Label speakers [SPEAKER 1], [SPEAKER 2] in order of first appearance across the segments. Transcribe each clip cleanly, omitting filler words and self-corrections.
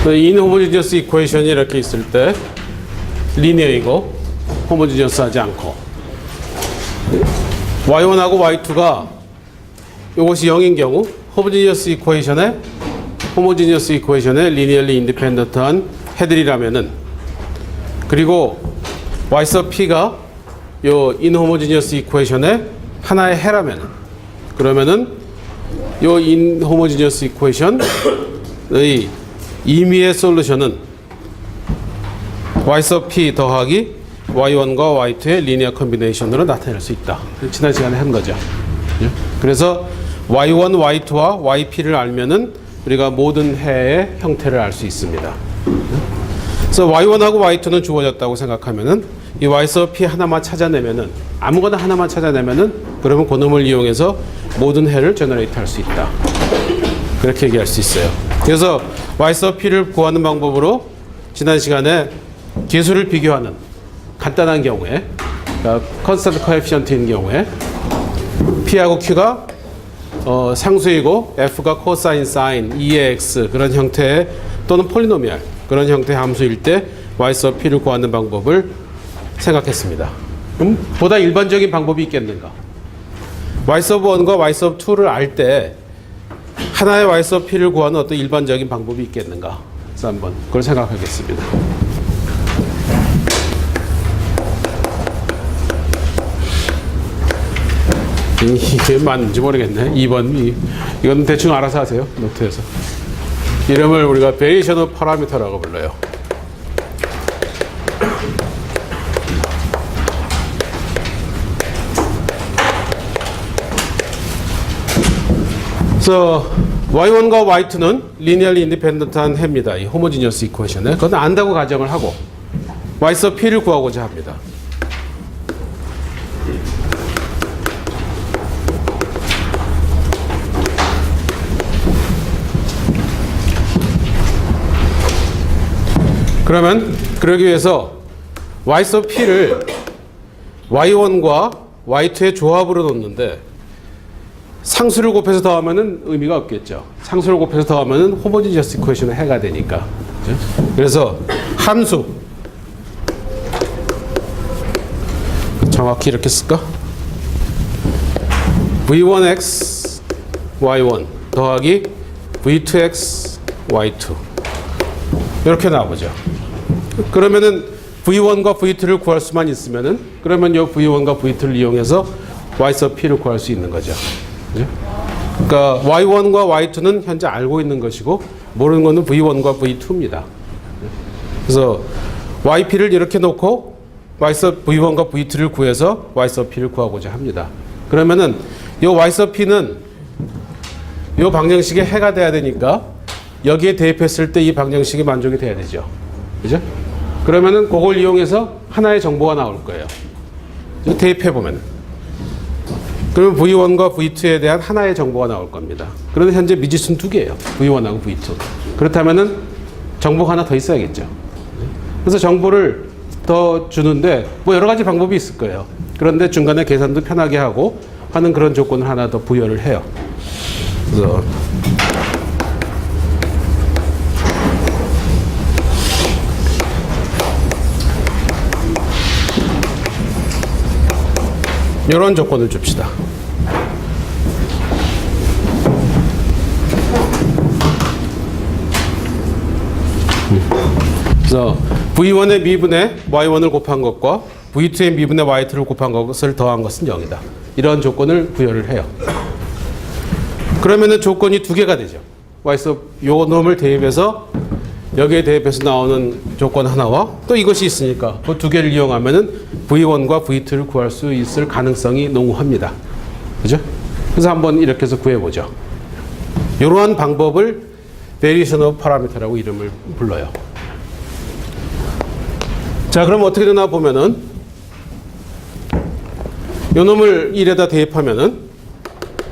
[SPEAKER 1] 인호모지니어스 이퀘이션이 이렇게 있을 때 리니어이고 호모지니어스하지 않고 y1하고 y2가 이것이 0인 경우 호모지니어스 이퀘이션의 리니얼리 인디펜던트한 해들이라면은, 그리고 y sub p가 요 인호모지니어스 이퀘이션의 하나의 해라면은, 그러면은 요 인호모지니어스 이퀘이션의 임의의 솔루션은 y sub p 더하기 y1과 y2의 리니어 컨비네이션으로 나타낼 수 있다. 지난 시간에 한 거죠. 그래서 y1, y2와 yp를 알면은 우리가 모든 해의 형태를 알 수 있습니다. 그래서 y1하고 y2는 주어졌다고 생각하면은 이 y sub p 하나만 찾아내면은, 아무거나 하나만 찾아내면은, 그러면 그놈을 이용해서 모든 해를 제너레이트 할 수 있다. 그렇게 얘기할 수 있어요. 그래서 y sub p를 구하는 방법으로 지난 시간에 계수를 비교하는 간단한 경우에, 그러니까 컨스턴트 코에피션트인 경우에 p하고 q가 상수이고 f가 코사인, 사인, 2의 x 그런 형태의, 또는 폴리노미얼 그런 형태의 함수일 때 y sub p를 구하는 방법을 생각했습니다. 그럼 보다 일반적인 방법이 있겠는가? y sub 1과 y sub 2를 알 때 하나의 y sub p를 구하는 어떤 일반적인 방법이 있겠는가? 그래서 한번 그걸 생각하겠습니다. 이게 맞는지 모르겠네. 2번. 이건 대충 알아서 하세요. 노트에서. 이름을 우리가 베리에이션 오브 파라미터라고 불러요. 그래서 y1과 y2는 리니얼리 인디펜던트한 해입니다. 이 호모지니어스 이퀘이션에. 그건 안다고 가정을 하고 y sub p를 구하고자 합니다. 그러면 그러기 위해서 y sub p를 y1과 y2의 조합으로 놓는데, 상수를 곱해서 더하면은 의미가 없겠죠. 상수를 곱해서 더하면은 호모지니어스 이퀘이션의 해가 되니까. 그래서 함수, 정확히 이렇게 쓸까? v1x y1 더하기 v2x y2 이렇게 나오죠. 그러면은 v1과 v2를 구할 수만 있으면은, 그러면 이 v1과 v2를 이용해서 y sub p를 구할 수 있는 거죠. 그러니까 y1과 y2는 현재 알고 있는 것이고, 모르는 것은 v1과 v2입니다. 그래서 yp를 이렇게 놓고 y sub v1과 v2를 구해서 y sub p를 구하고자 합니다. 그러면은 이 y sub p는 이 방정식의 해가 돼야 되니까 여기에 대입했을 때 이 방정식이 만족이 돼야 되죠. 그죠? 그러면은 그걸 이용해서 하나의 정보가 나올 거예요. 대입해보면. 그러면 V1과 V2에 대한 하나의 정보가 나올 겁니다. 그런데 현재 미지수는 두 개예요. V1하고 V2. 그렇다면은 정보가 하나 더 있어야겠죠. 그래서 정보를 더 주는데 뭐 여러 가지 방법이 있을 거예요. 그런데 중간에 계산도 편하게 하고 하는 그런 조건을 하나 더 부여를 해요. 그래서 이런 조건을 줍시다. 그래서 V1의 미분에 Y1을 곱한 것과 V2의 미분에 Y2를 곱한 것을 더한 것은 0이다. 이런 조건을 부여를 해요. 그러면은 조건이 두 개가 되죠. Y-sub 요 놈을 대입해서 여기에 대입해서 나오는 조건 하나와 또 이것이 있으니까 그 두 개를 이용하면은 V1과 V2를 구할 수 있을 가능성이 농후합니다. 그죠? 그래서 한번 이렇게 해서 구해보죠. 이러한 방법을 Variation of Parameter라고 이름을 불러요. 자, 그럼 어떻게 되나 보면은 요 놈을 1에다 대입하면은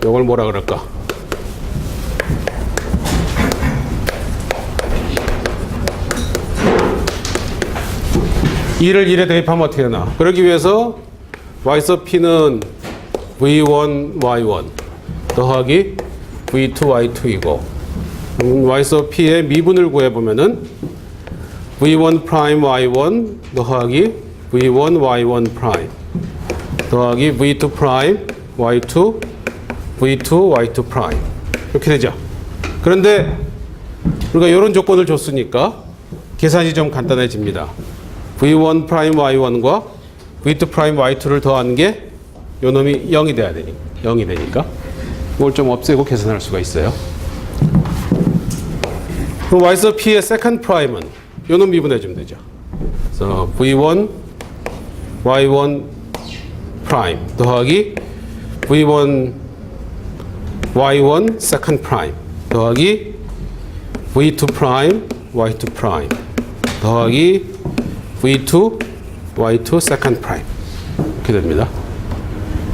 [SPEAKER 1] 요걸 뭐라 그럴까? (2를 1에 대입하면 어떻게 되나? 그러기 위해서 y sub p는 v1 y1 더하기 v2 y2이고 y sub p의 미분을 구해보면은 v1 프라임 y1 더하기 v1 y1 프라임 더하기 v2 프라임 y2 v2 y2 프라임 이렇게 되죠. 그런데 우리가 이런 조건을 줬으니까 계산이 좀 간단해집니다. v1 프라임 y1과 v2 프라임 y2를 더한 게 요 놈이 0이 돼야 되니까 0이 되니까 이걸 좀 없애고 계산할 수가 있어요. 그럼 y sub p의 second prime은 요 놈 미분해 주면 되죠. 그래서 v1 y1 프라임 더하기 v1 y1 second prime 더하기 v2 프라임 y2 프라임 더하기 v2 y2 second prime 이렇게 됩니다.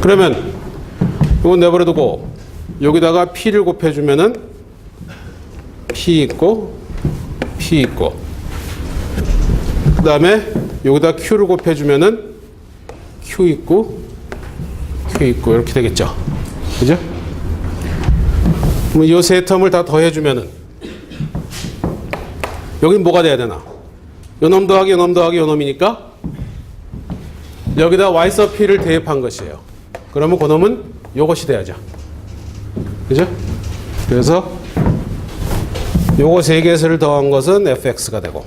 [SPEAKER 1] 그러면 이건 내버려 두고 여기다가 p를 곱해주면은 p 있고 p 있고 그 다음에 여기다 q를 곱해주면은 q 있고 q 있고 이렇게 되겠죠. 그죠? 그럼 이 세 텀을 다 더해주면은 여긴 뭐가 돼야 되나? 요 놈 더하기 요 놈 더하기 요 놈이니까 여기다 y sub p를 대입한 것이에요. 그러면 그 놈은 요것이 돼야죠. 그죠? 그래서 요거 세 개를 더한 것은 fx가 되고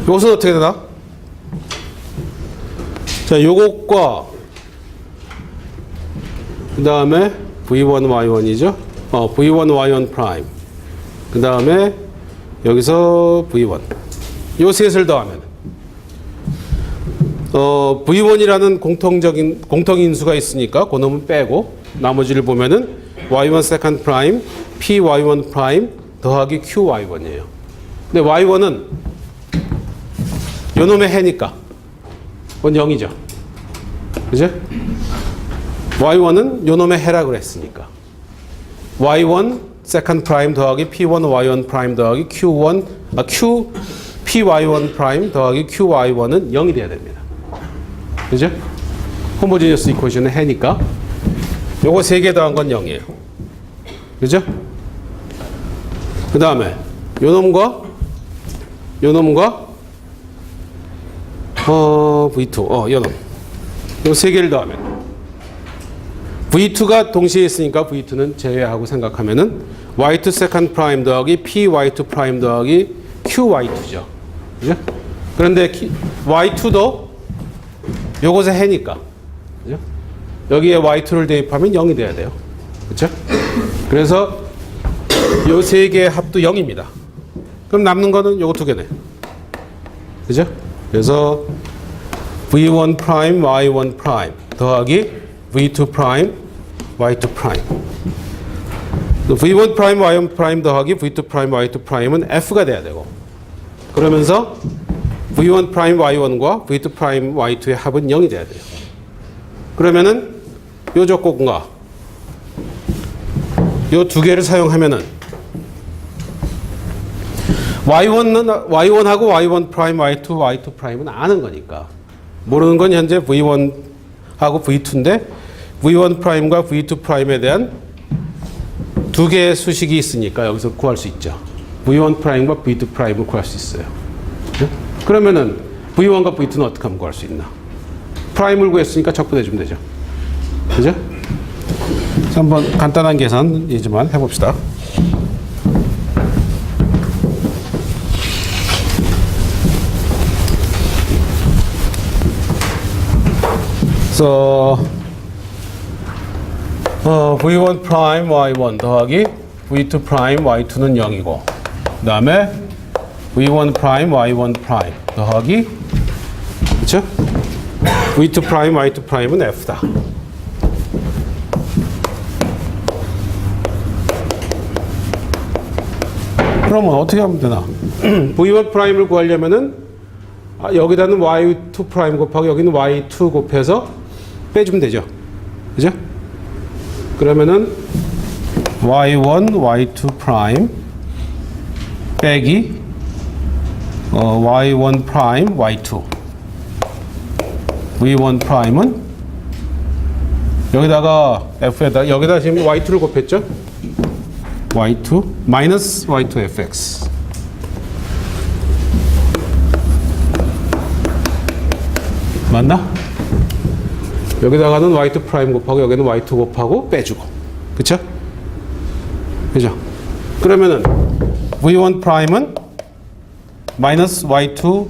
[SPEAKER 1] 요것은 어떻게 되나? 자, 요것과 그 다음에 v1 y1이죠. v1 y1 프라임 그 다음에 여기서 v1 요 셋을 더하면 v1이라는 공통인수가 있으니까 그 놈은 빼고 나머지를 보면은 y1 second prime p y1 prime 더하기 q y1이에요. 근데 y1은 요 놈의 해니까 그건 0이죠. 그죠? y1은 요 놈의 해라 그랬으니까 y1 second prime 더하기 p1 y1 prime 더하기 q p y1 prime 더하기 q y1은 0이 돼야 됩니다. 그죠? 호모지니어스 이퀘이션의 해니까 요거 세 개 더한 건 0이에요. 그죠? 그 다음에 요 놈과 v2 요 놈 요 세 개를 더하면 v2가 동시에 있으니까 v2는 제외하고 생각하면은 y2 second prime 더하기 p y2 prime 더하기 q y2죠. 그죠? 그런데 y2도 요것의 해니까. 그죠? 여기에 y2를 대입하면 0이 돼야 돼요. 그렇죠? 그래서 요 세 개의 합도 0입니다. 그럼 남는 거는 요거 두 개네. 그죠? 그래서 v1 prime y1 prime 더하기 v2 prime y2 prime v1 prime y1 prime 더하기 v2 prime y2 prime은 f가 돼야 되고 그러면서 v1 prime y1과 v2 prime y2의 합은 0이 돼야 돼요. 그러면은 요 조건과 요 두 개를 사용하면은 y1하고 y1 prime y2 prime은 아는 거니까 모르는 건 현재 v1하고 v2인데 v1 prime과 v2 prime에 대한 두 개의 수식이 있으니까 여기서 구할 수 있죠. v1 prime과 v2 prime을 구할 수 있어요. 그러면은 v1과 v2는 어떻게 하면 구할 수 있나? 프라임을 구했으니까 적분해 주면 되죠. 그죠? 그래서 한번 간단한 계산이지만 해봅시다. 그래서 v1 프라임 y1 더하기 v2 프라임 y2는 0이고 그 다음에 v1 프라임 y1 프라임 더하기 그렇죠? v2 프라임 y2 프라임은 f다. 그러면 어떻게 하면 되나? v1 프라임을 구하려면은 여기다는 y2 프라임 곱하기 여기는 y2 곱해서 빼주면 되죠. 그죠? 그러면은 y1 y2 프라임 빼기 y1 프라임 y2 v1 프라임은 여기다가 f에다 여기다 지금 y2를 곱했죠? y2 마이너스 y2 fx. 맞나? 여기다가는 y2 프라임 곱하고 여기는 y2 곱하고 빼주고. 그쵸? 그죠? 그러면은 v1 프라임은 마이너스 y2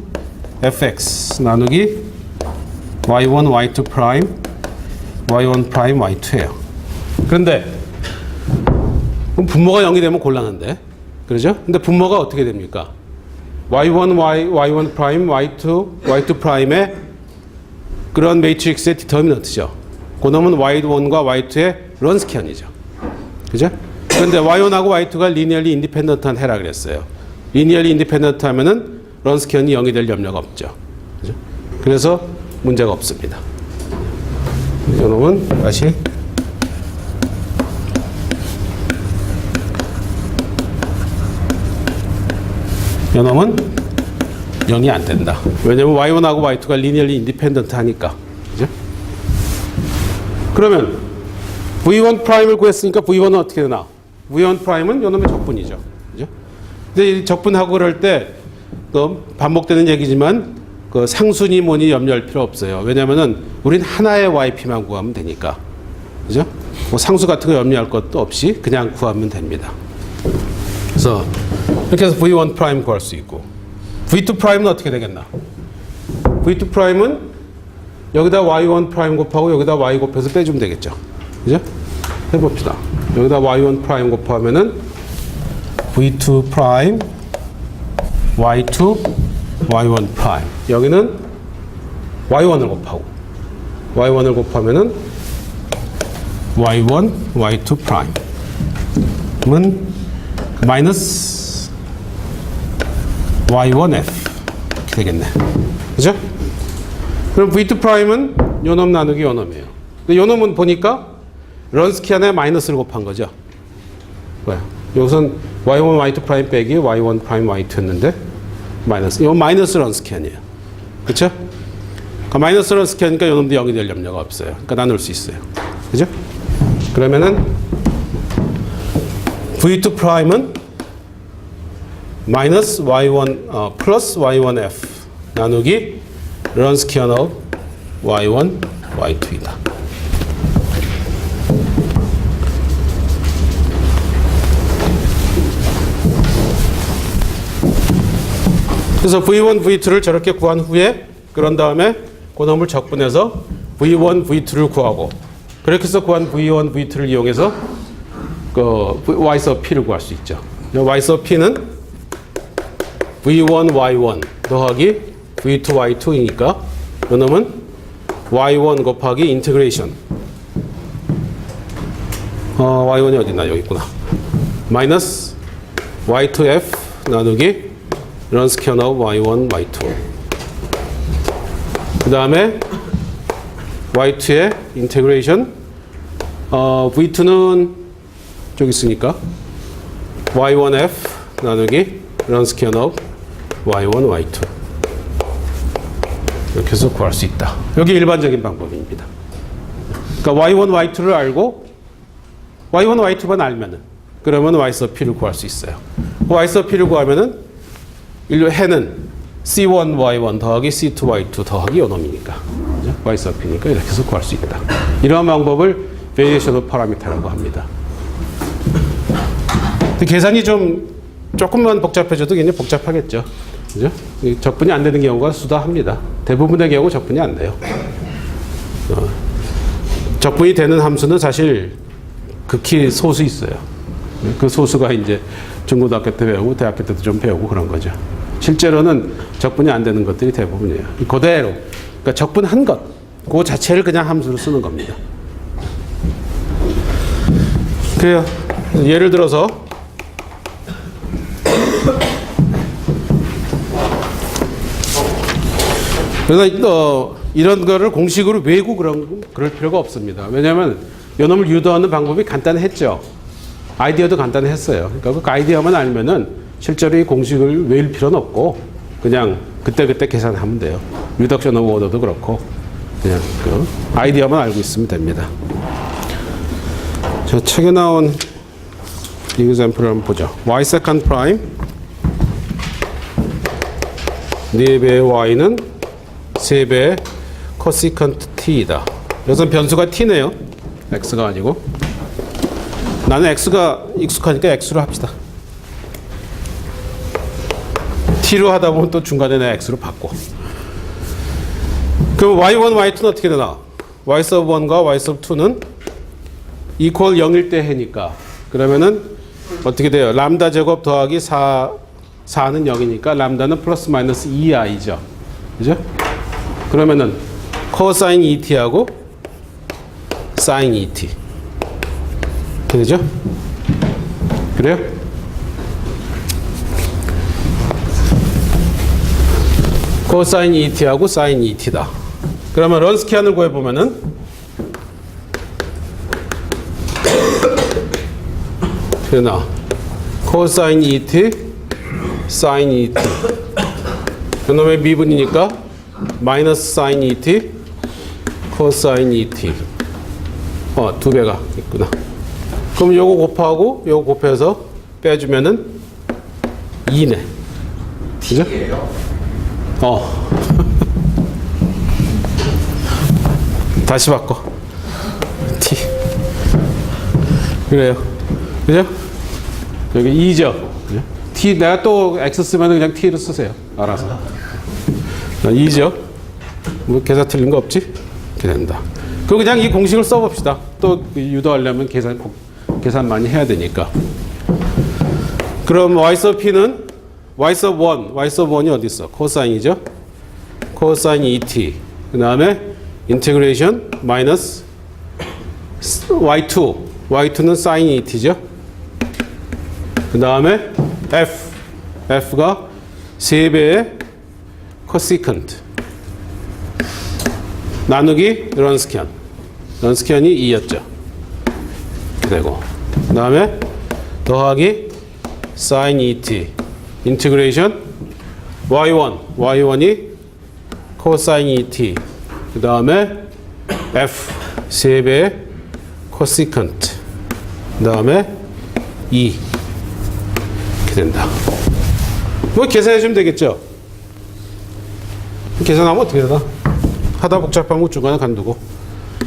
[SPEAKER 1] fx 나누기 y1 y2 프라임 y1 프라임 y2예요. 그런데 그럼 분모가 0이 되면 곤란한데, 그러죠? 근데 분모가 어떻게 됩니까? y1 y1 프라임 y2 프라임의 그런 매트릭스의 디터미넌트죠. 그놈은 y1과 y2의 런스키안이죠. 그죠? 그런데 y1하고 y2가 리니얼리 인디펜던트한 해라 그랬어요. 리니얼리 인디펜던트 하면은 런스키안이 0이 될 염려가 없죠. 그죠? 그래서 문제가 없습니다. 이놈은 다시 이놈은 0이 안 된다. 왜냐면 y1하고 y2가 리니얼리 인디펜던트 하니까. 그죠? 그러면 v1 프라임을 구했으니까 v1은 어떻게 되나? v1 프라임은 이놈의 적분이죠. 그죠? 근데 이 적분하고 그럴 때 반복되는 얘기지만 그 상순이 뭐니 염려할 필요 없어요. 왜냐면은 우린 하나의 yp만 구하면 되니까. 그죠? 뭐 상수 같은 거 염려할 것도 없이 그냥 구하면 됩니다. 그래서 이렇게 해서 v1 프라임 구할 수 있고, v2 프라임은 어떻게 되겠나? v2 프라임은 여기다 y1 프라임 곱하고 여기다 y 곱해서 빼주면 되겠죠. 그죠? 해봅시다. 여기다 y1 프라임 곱하면은 v2 프라임 y2 y1 프라임. 여기는 y1을 곱하고 y1을 곱하면은 y1 y2 프라임은 마이너스 y1f 이렇게 되겠네. 그죠? 그럼 v2 프라임은 요놈 나누기 요놈이에요. 근데 요놈은 보니까 런스키안에 마이너스를 곱한 거죠. 뭐야? 여기선 y1 y2 프라임 빼기 y1 프라임 y2였는데 마이너스. 이건 마이너스 런스키안이에요. 그쵸? 그러니까 마이너스 런스키안이니까 요놈도 0이 될 염려가 없어요. 그러니까 나눌 수 있어요. 그죠? 그러면은 v2 프라임은 마이너스 y1 플러스 y1f 나누기 런스키안 of y1 y2이다. 그래서 v1 v2를 저렇게 구한 후에 그런 다음에 그놈을 적분해서 v1 v2를 구하고, 그렇게 해서 구한 v1 v2를 이용해서 그 y sub p를 구할 수 있죠. y sub p는 v1 y1 더하기 v2 y2이니까 이놈은 y1 곱하기 인테그레이션 y1이 어디나 여기 있구나. 마이너스 y2f 나누기 런스키안 오브 y1 y2. 그 다음에 y2의 인테그레이션 v2는 저기 있으니까 y1f 나누기 런스키안 오브 y1 y2 이렇게 해서 구할 수 있다. 여기 일반적인 방법입니다. 그러니까 y1 y2를 알고 y1 y2만 알면은 그러면 y sub p를 구할 수 있어요. y sub p를 구하면은 해는 c1 y1 더하기 c2 y2 더하기 요놈이니까 y sub p니까 이렇게 해서 구할 수 있다. 이러한 방법을 variation of parameter라고 합니다. 계산이 조금만 복잡해져도 굉장히 복잡하겠죠. 그죠? 적분이 안 되는 경우가 수다합니다. 대부분의 경우 적분이 안 돼요. 적분이 되는 함수는 사실 극히 소수 있어요. 그 소수가 이제 중고등학교 때 배우고 대학교 때도 좀 배우고 그런 거죠. 실제로는 적분이 안 되는 것들이 대부분이에요. 그대로. 그러니까 적분한 것, 그 자체를 그냥 함수로 쓰는 겁니다. 그래요. 예를 들어서 그래서 이런 거를 공식으로 외우고 그럴 필요가 없습니다. 왜냐하면 요놈을 유도하는 방법이 간단했죠. 아이디어도 간단했어요. 그러니까 그 아이디어만 알면은 실제로 이 공식을 외울 필요는 없고 그냥 그때그때 계산하면 돼요. 리덕션 오브 오더도 그렇고 그냥 그 아이디어만 알고 있으면 됩니다. 저 책에 나온 example을 한번 보죠. y second prime 4배의 y는 3배의 cosecant t이다. 여기서 변수가 t네요. x가 아니고. 나는 x가 익숙하니까 x로 합시다. t로 하다 보면 또 중간에 내 x로 바꿔. 그럼 y1, y2는 어떻게 되나? y sub 1과 y sub 2는 equal 0일 때 해니까. 그러면은 어떻게 돼요? 람다 제곱 더하기 4는 0이니까 람다는 플러스 마이너스 2i죠. 그죠? 그러면은 코사인 2t하고 사인 2t. 그죠? 그래요? 코사인 2t하고 사인 2t다. 그러면 런스키안을 구해보면은 되나? 코사인 2t, 사인 2t. 그놈의 미분이니까 마이너스 사인 2t, 코사인 2t. 2배가 있구나. 그럼 요거 곱하고 요거 곱해서 빼주면은 2네. 그죠? 다시 바꿔. t. 그래요. 그죠? 여기 2죠. 그죠? t 내가 또 x 쓰면 그냥 t로 쓰세요. 알아서. 2죠. 뭐 계산 틀린 거 없지? 이렇게 된다. 그럼 그냥 이 공식을 써봅시다. 또 유도하려면 계산 많이 해야 되니까. 그럼 y sub p는 y sub 1, y sub 1이 어디 있어? 코사인이죠. 코사인 2t. 그 다음에 인테그레이션 마이너스 y2. y2는 사인 2t죠. 그 다음에 f가 3배의 코시컨트 나누기 런스키안. 런스키안이 2였죠. 되고 그 다음에 더하기 사인 2t 인티그레이션 y1이 코사인 2t 그 다음에 f 3배의 코시컨트 그 다음에 2 이렇게 된다. 뭐 계산해 주면 되겠죠. 계산하면 어떻게 되나? 하다 복잡한 거 중간에 간두고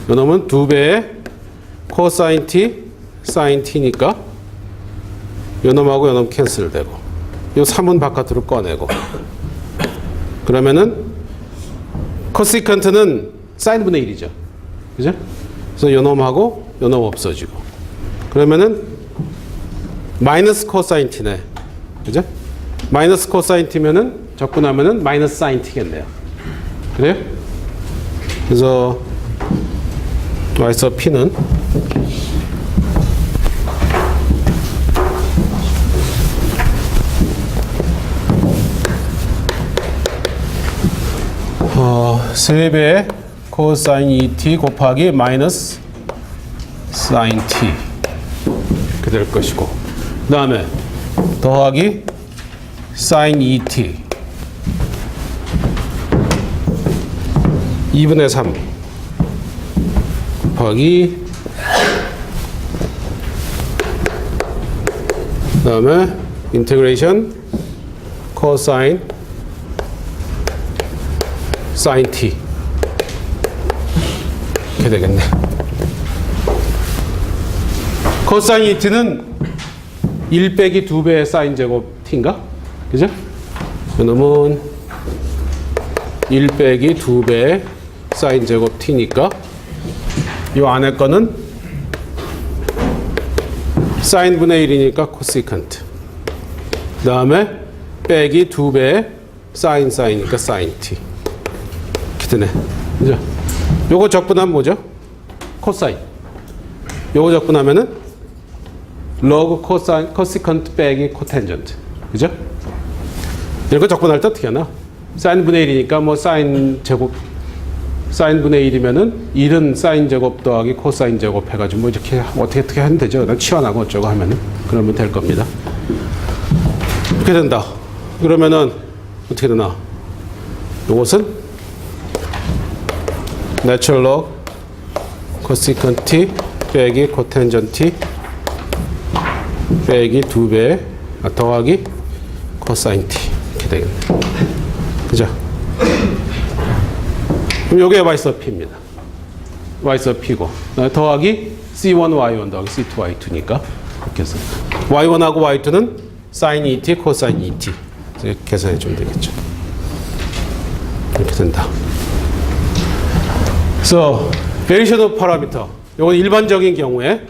[SPEAKER 1] 이놈은 2배의 코사인 t 사인 t니까 요놈하고 요놈 캔슬 되고 요 3은 바깥으로 꺼내고 그러면은 코시컨트는 사인 분의 1이죠. 그죠? 그래서 요놈하고 요놈 없어지고 그러면은 마이너스 코사인 t네. 그죠? 마이너스 코사인 t면은 접근하면은 마이너스 사인 t겠네요. 그래요? 그래서 y sub p는 세배의 코사인 2t 곱하기 마이너스 사인 t 이렇게 될 것이고 그 다음에 더하기 사인 2t 2분의 3 곱하기 그 다음에 인테그레이션 코사인 사인 t 이렇게 되겠네. 코사인 2t는 1 빼기 2배의 사인 제곱 t인가? 그죠? 이놈은 1 빼기 2배의 사인 제곱 t니까 이 안에 거는 사인 분의 1이니까 코시컨트 그 다음에 빼기 2배의 사인이니까 사인 t 이렇게 되네. 그죠? 요거 적분하면 뭐죠? 코사인. 요거 적분하면은 로그 코사인 코시컨트 빼기 코텐전트. 그죠? 이런 거 적분할 때 어떻게 하나? 사인 분의 1이니까 뭐 사인 제곱 사인 분의 1이면은 1은 사인 제곱 더하기 코사인 제곱 해가지고 뭐 이렇게 어떻게 하면 되죠? 그냥 치환하고 어쩌고 하면은 그러면 될 겁니다. 이렇게 된다. 그러면은 어떻게 되나? 요것은 내추럴 로그 코시컨트 t 빼기 코텐전트 t 빼기 2배 더하기 코사인 t 이렇게 되겠네. 그죠? 그럼 요게 y sub p입니다. y sub p고 더하기 c1y1 더하기 c2y2니까 이렇게 해서 y1하고 y2는 sin et, cosine et 이렇게 계산해 주면 되겠죠. 이렇게 된다. 그래서 variation of parameter 이건 일반적인 경우에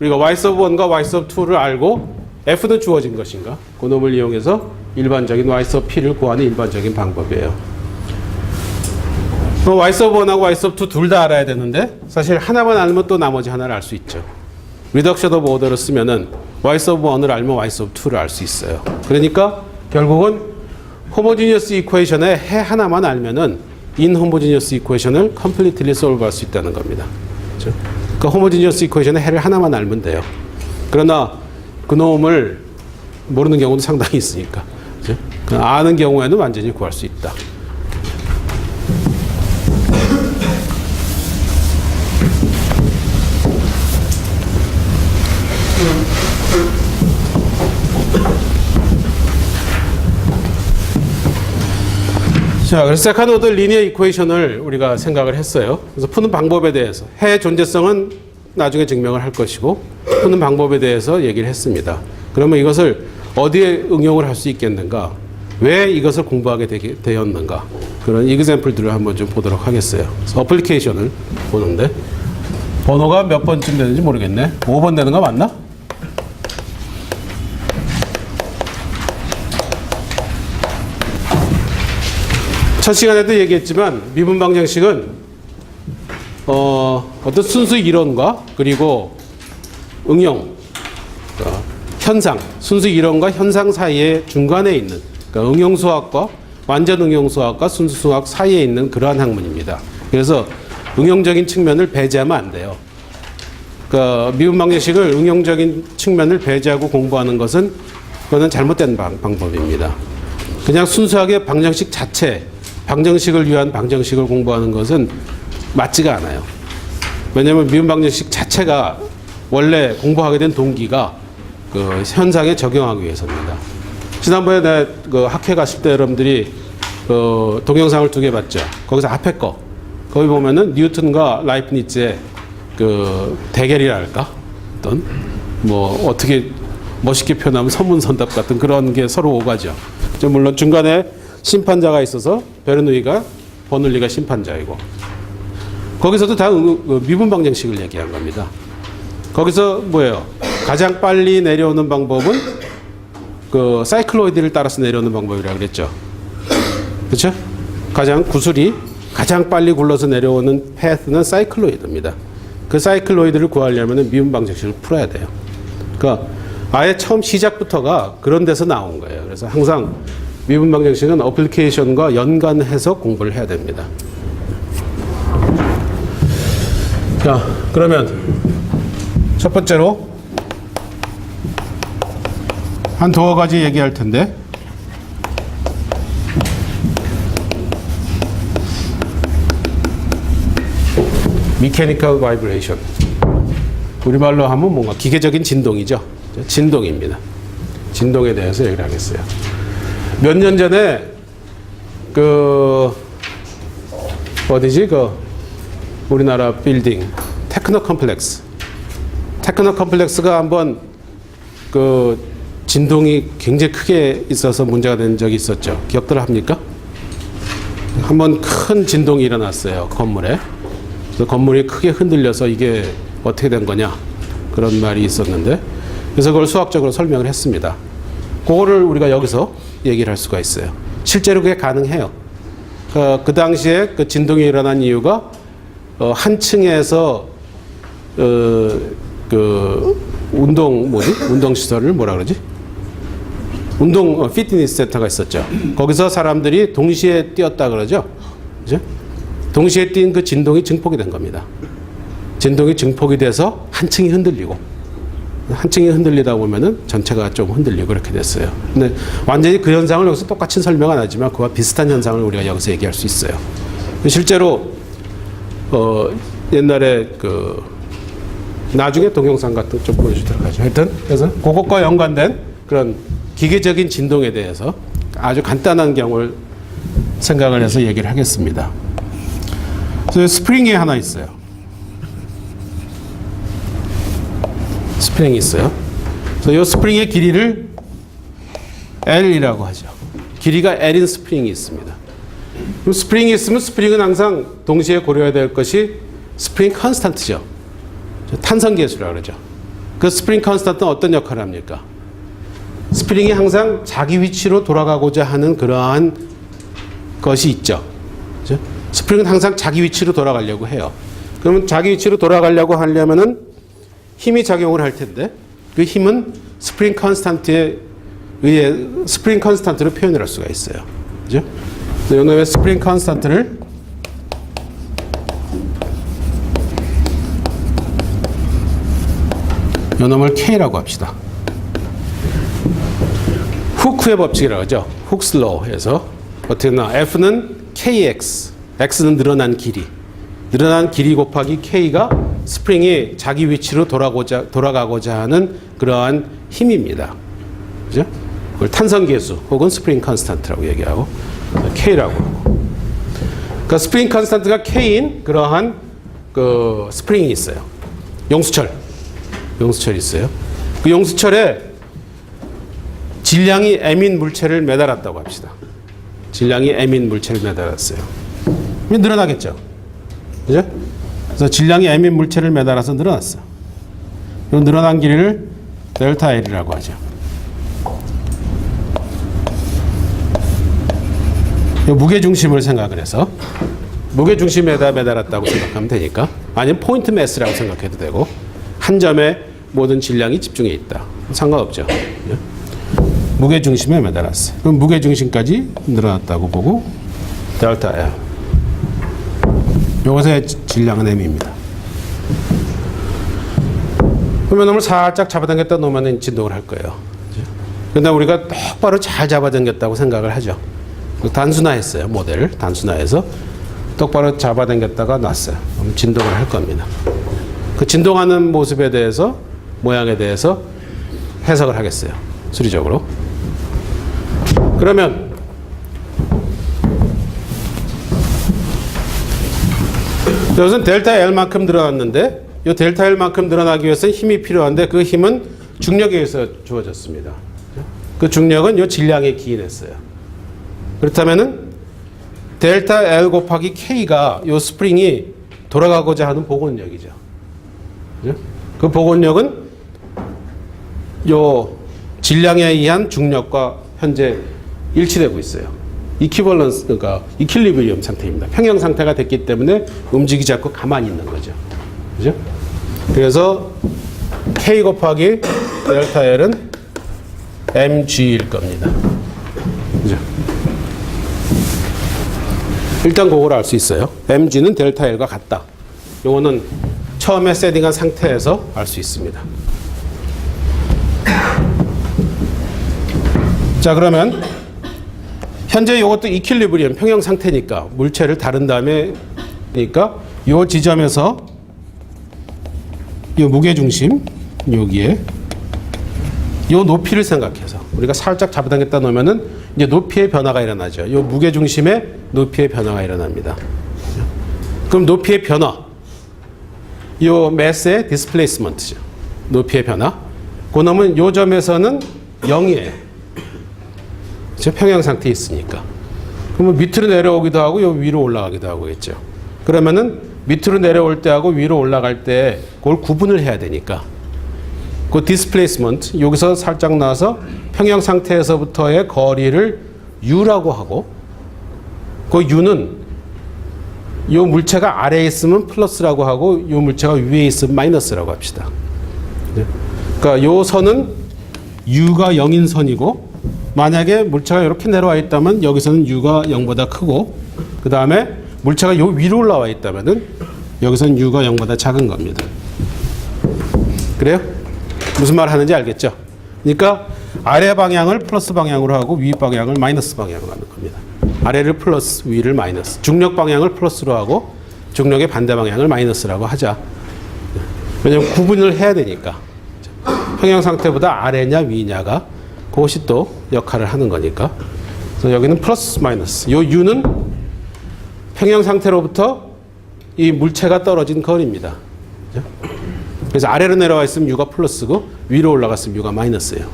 [SPEAKER 1] 우리가 y sub 1과 y sub 2를 알고 f는 주어진 것인가 그 놈을 이용해서 일반적인 y sub p를 구하는 일반적인 방법이에요. y sub 1하고 y sub 2 둘 다 알아야 되는데 사실 하나만 알면 또 나머지 하나를 알 수 있죠. reduction of order를 쓰면은 y sub 1을 알면 y sub 2를 알 수 있어요. 그러니까 결국은 homogeneous equation의 해 하나만 알면은 inhomogeneous equation을 completely solve 할 수 있다는 겁니다. 그렇죠? 그러니까 homogeneous equation의 해를 하나만 알면 돼요. 그러나 그놈을 모르는 경우도 상당히 있으니까. 그렇죠? 아는 경우에는 완전히 구할 수 있다. 자, 그래서 세컨드 오더 리니어 이퀘이션을 우리가 생각을 했어요. 그래서 푸는 방법에 대해서 해의 존재성은 나중에 증명을 할 것이고 푸는 방법에 대해서 얘기를 했습니다. 그러면 이것을 어디에 응용을 할 수 있겠는가? 왜 이것을 공부하게 되었는가? 그런 이그샘플들을 한번 좀 보도록 하겠어요. 그래서 어플리케이션을 보는데 번호가 몇 번쯤 되는지 모르겠네. 5번 되는 거 맞나? 첫 시간에도 얘기했지만 미분 방정식은 어떤 순수 이론과 그리고 응용, 그러니까 현상, 순수 이론과 현상 사이에 중간에 있는 그러니까 응용수학과 완전 응용수학과 순수 수학 사이에 있는 그러한 학문입니다. 그래서 응용적인 측면을 배제하면 안 돼요. 그러니까 미분 방정식을 응용적인 측면을 배제하고 공부하는 것은 그거는 잘못된 방법입니다. 그냥 순수하게 방정식 자체 방정식을 위한 방정식을 공부하는 것은 맞지가 않아요. 왜냐하면 미분 방정식 자체가 원래 공부하게 된 동기가 그 현상에 적용하기 위해서입니다. 지난번에 내가 그 학회 갔을 때 여러분들이 그 동영상을 2개 봤죠. 거기서 앞에 거 거기 보면은 뉴턴과 라이프니츠의 그 대결이랄까 어떤 뭐 어떻게 멋있게 표현하면 선문선답 같은 그런 게 서로 오가죠. 물론 중간에 심판자가 있어서 베르누이가 버눌리가 심판자이고 거기서도 다 미분 방정식을 얘기한 겁니다. 거기서 뭐예요? 가장 빨리 내려오는 방법은 그 사이클로이드를 따라서 내려오는 방법이라고 그랬죠. 그렇죠? 가장 구슬이 가장 빨리 굴러서 내려오는 패스는 사이클로이드입니다. 그 사이클로이드를 구하려면 미분 방정식을 풀어야 돼요. 그러니까 아예 처음 시작부터가 그런 데서 나온 거예요. 그래서 항상 미분 방정식은 어플리케이션과 연관해서 공부를 해야 됩니다. 자, 그러면 첫 번째로 한 두어 가지 얘기할 텐데 미케니컬 바이브레이션 우리말로 하면 뭔가 기계적인 진동이죠. 진동입니다. 진동에 대해서 얘기를 하겠어요. 몇 년 전에 그 어디지 그 우리나라 빌딩 테크노 컴플렉스가 한번 그 진동이 굉장히 크게 있어서 문제가 된 적이 있었죠. 기억들 합니까? 한번 큰 진동이 일어났어요. 건물에. 그래서 건물이 크게 흔들려서 이게 어떻게 된 거냐 그런 말이 있었는데 그래서 그걸 수학적으로 설명을 했습니다. 그거를 우리가 여기서 얘기를 할 수가 있어요. 실제로 그게 가능해요. 그 당시에 그 진동이 일어난 이유가 한 층에서 그 운동 시설을 뭐라 그러지? 피트니스 센터가 있었죠. 거기서 사람들이 동시에 뛰었다 그러죠. 그죠? 동시에 뛴 그 진동이 증폭이 된 겁니다. 진동이 증폭이 돼서 한 층이 흔들리고 한 층이 흔들리다 보면은 전체가 좀 흔들리고 그렇게 됐어요. 근데 완전히 그 현상을 여기서 똑같이 설명 안 하지만 그와 비슷한 현상을 우리가 여기서 얘기할 수 있어요. 실제로 옛날에 그 나중에 동영상 같은 거 좀 보여주도록 하죠. 하여튼 그래서 그것과 연관된 그런 기계적인 진동에 대해서 아주 간단한 경우를 생각을 해서 얘기를 하겠습니다. 그래서 스프링이 하나 있어요. 스프링이 있어요. 그래서 이 스프링의 길이를 L이라고 하죠. 길이가 L인 스프링이 있습니다. 그럼 스프링이 있으면 스프링은 항상 동시에 고려해야 될 것이 스프링 컨스탄트죠. 탄성계수라고 그러죠. 그 스프링 컨스탄트는 어떤 역할을 합니까? 스프링이 항상 자기 위치로 돌아가고자 하는 그러한 것이 있죠. 그렇죠? 스프링은 항상 자기 위치로 돌아가려고 해요. 그러면 자기 위치로 돌아가려고 하려면은 힘이 작용을 할 텐데 그 힘은 스프링 컨스탄트에 의해 스프링 컨스탄트로 표현을 할 수가 있어요. 그죠? 이놈의 스프링 컨스탄트를 이놈을 K라고 합시다. 후크의 법칙이라고 하죠. 훅스 로우에서 어떻게 나 F는 KX, X는 늘어난 길이, 늘어난 길이 곱하기 K가 스프링이 자기 위치로 돌아가고자 하는 그러한 힘입니다. 그죠? 그걸 탄성계수 혹은 스프링 컨스탄트라고 얘기하고 K라고 하고. 그러니까 스프링 컨스탄트가 K인 그러한 그 스프링이 있어요. 용수철이 있어요. 그 용수철에 질량이 M인 물체를 매달았다고 합시다. 질량이 M인 물체를 매달았어요. 그럼 늘어나겠죠. 그죠? 그래서 질량이 M인 물체를 매달아서 늘어났어. 이 늘어난 길이를 델타 L이라고 하죠. 이 무게중심을 생각을 해서 무게중심에다 매달았다고 생각하면 되니까, 아니면 포인트 매스라고 생각해도 되고, 한 점에 모든 질량이 집중해 있다. 상관없죠. 무게중심에 매달았어. 그럼 무게중심까지 늘어났다고 보고 델타 L. 이것의 질량은 M입니다. 그러면 놈을 살짝 잡아당겼다 놓으면 진동을 할 거예요. 그런데 우리가 똑바로 잘 잡아당겼다고 생각을 하죠. 단순화했어요. 모델을 단순화해서 똑바로 잡아당겼다가 놨어요. 그럼 진동을 할 겁니다. 그 진동하는 모습에 대해서, 모양에 대해서 해석을 하겠어요. 수리적으로. 그러면 여기서는 델타 L만큼 늘어났는데, 이 델타 L만큼 늘어나기 위해서는 힘이 필요한데 그 힘은 중력에 의해서 주어졌습니다. 그 중력은 이 질량에 기인했어요. 그렇다면은 델타 L 곱하기 K가 이 스프링이 돌아가고자 하는 복원력이죠. 그 복원력은 이 질량에 의한 중력과 현재 일치되고 있어요. 이퀴벌런스, 그러니까 이퀄리브리엄 상태입니다. 평형 상태가 됐기 때문에 움직이지 않고 가만히 있는 거죠. 그죠? 그래서 K 곱하기 델타 L은 mg일 겁니다. 그죠? 일단 그걸 알 수 있어요. mg는 델타 L과 같다. 요거는 처음에 세팅한 상태에서 알 수 있습니다. 자, 그러면 현재 이것도 이퀄리브리엄 평형 상태니까 물체를 다른 다음에 그러니까 이 지점에서 이 무게중심 여기에 이 높이를 생각해서 우리가 살짝 잡아당겼다 놓으면은 이제 높이의 변화가 일어나죠. 이 무게중심의 높이의 변화가 일어납니다. 그럼 높이의 변화, 이 매스의 디스플레이스먼트죠. 높이의 변화. 그 놈은 이 점에서는 0이에요. 평형 상태에 있으니까. 그러면 밑으로 내려오기도 하고 요 위로 올라가기도 하고겠죠. 그러면은 밑으로 내려올 때하고 위로 올라갈 때 그걸 구분을 해야 되니까 그 디스플레이스먼트 여기서 살짝 나와서 평형 상태에서부터의 거리를 U라고 하고 그 U는 이 물체가 아래에 있으면 플러스라고 하고 이 물체가 위에 있으면 마이너스라고 합시다. 그러니까 이 선은 U가 0인 선이고 만약에 물체가 이렇게 내려와 있다면 여기서는 U가 0보다 크고 그 다음에 물체가 요 위로 올라와 있다면은 여기서는 U가 0보다 작은 겁니다. 그래요? 무슨 말 하는지 알겠죠? 그러니까 아래 방향을 플러스 방향으로 하고 위 방향을 마이너스 방향으로 하는 겁니다. 아래를 플러스, 위를 마이너스. 중력 방향을 플러스로 하고 중력의 반대 방향을 마이너스라고 하자. 왜냐면 구분을 해야 되니까. 평형 상태보다 아래냐 위냐가 그것이 또 역할을 하는 거니까. 그래서 여기는 플러스 마이너스. 요 u는 평형 상태로부터 이 물체가 떨어진 거리입니다. 그죠? 그래서 아래로 내려와 있으면 u가 플러스고 위로 올라갔으면 u가 마이너스예요.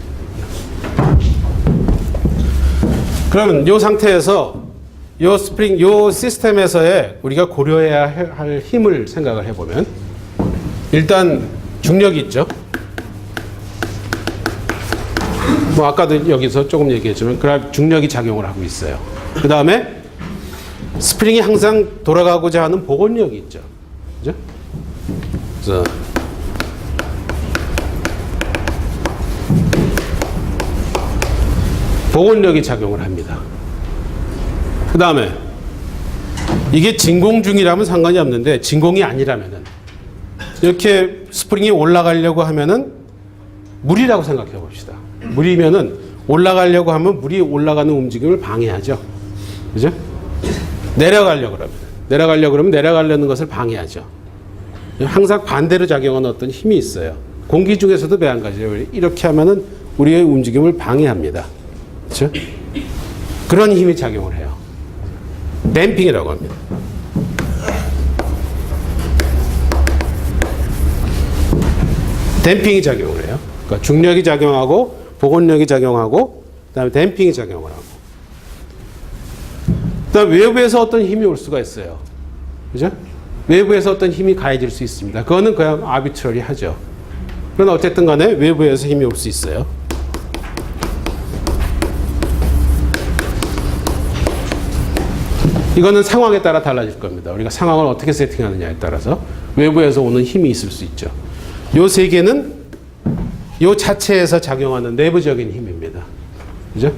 [SPEAKER 1] 그러면 이 상태에서 이 스프링, 이 시스템에서의 우리가 고려해야 할 힘을 생각을 해보면 일단 중력이 있죠. 뭐 아까도 여기서 조금 얘기했지만 중력이 작용을 하고 있어요. 그 다음에 스프링이 항상 돌아가고자 하는 복원력이 있죠. 그죠? 그래서 복원력이 작용을 합니다. 그 다음에 이게 진공 중이라면 상관이 없는데 진공이 아니라면은 이렇게 스프링이 올라가려고 하면은 물이라고 생각해 봅시다. 물이면은 올라가려고 하면 물이 올라가는 움직임을 방해하죠. 그죠? 내려가려고 그러면 내려가려는 것을 방해하죠. 항상 반대로 작용하는 어떤 힘이 있어요. 공기 중에서도 매한가지예요. 이렇게 하면은 우리의 움직임을 방해합니다. 그렇죠? 그런 힘이 작용을 해요. 댐핑이라고 합니다. 댐핑이 작용을 해요. 그러니까 중력이 작용하고 복원력이 작용하고 그다음에 댐핑이 작용을 하고 그다음에 외부에서 어떤 힘이 올 수가 있어요. 그죠? 외부에서 어떤 힘이 가해질 수 있습니다. 그거는 그냥 아비트러리 하죠. 그러나 어쨌든 간에 외부에서 힘이 올 수 있어요. 이거는 상황에 따라 달라질 겁니다. 우리가 상황을 어떻게 세팅하느냐에 따라서 외부에서 오는 힘이 있을 수 있죠. 요 세 개는 요 자체에서 작용하는 내부적인 힘입니다. 그죠?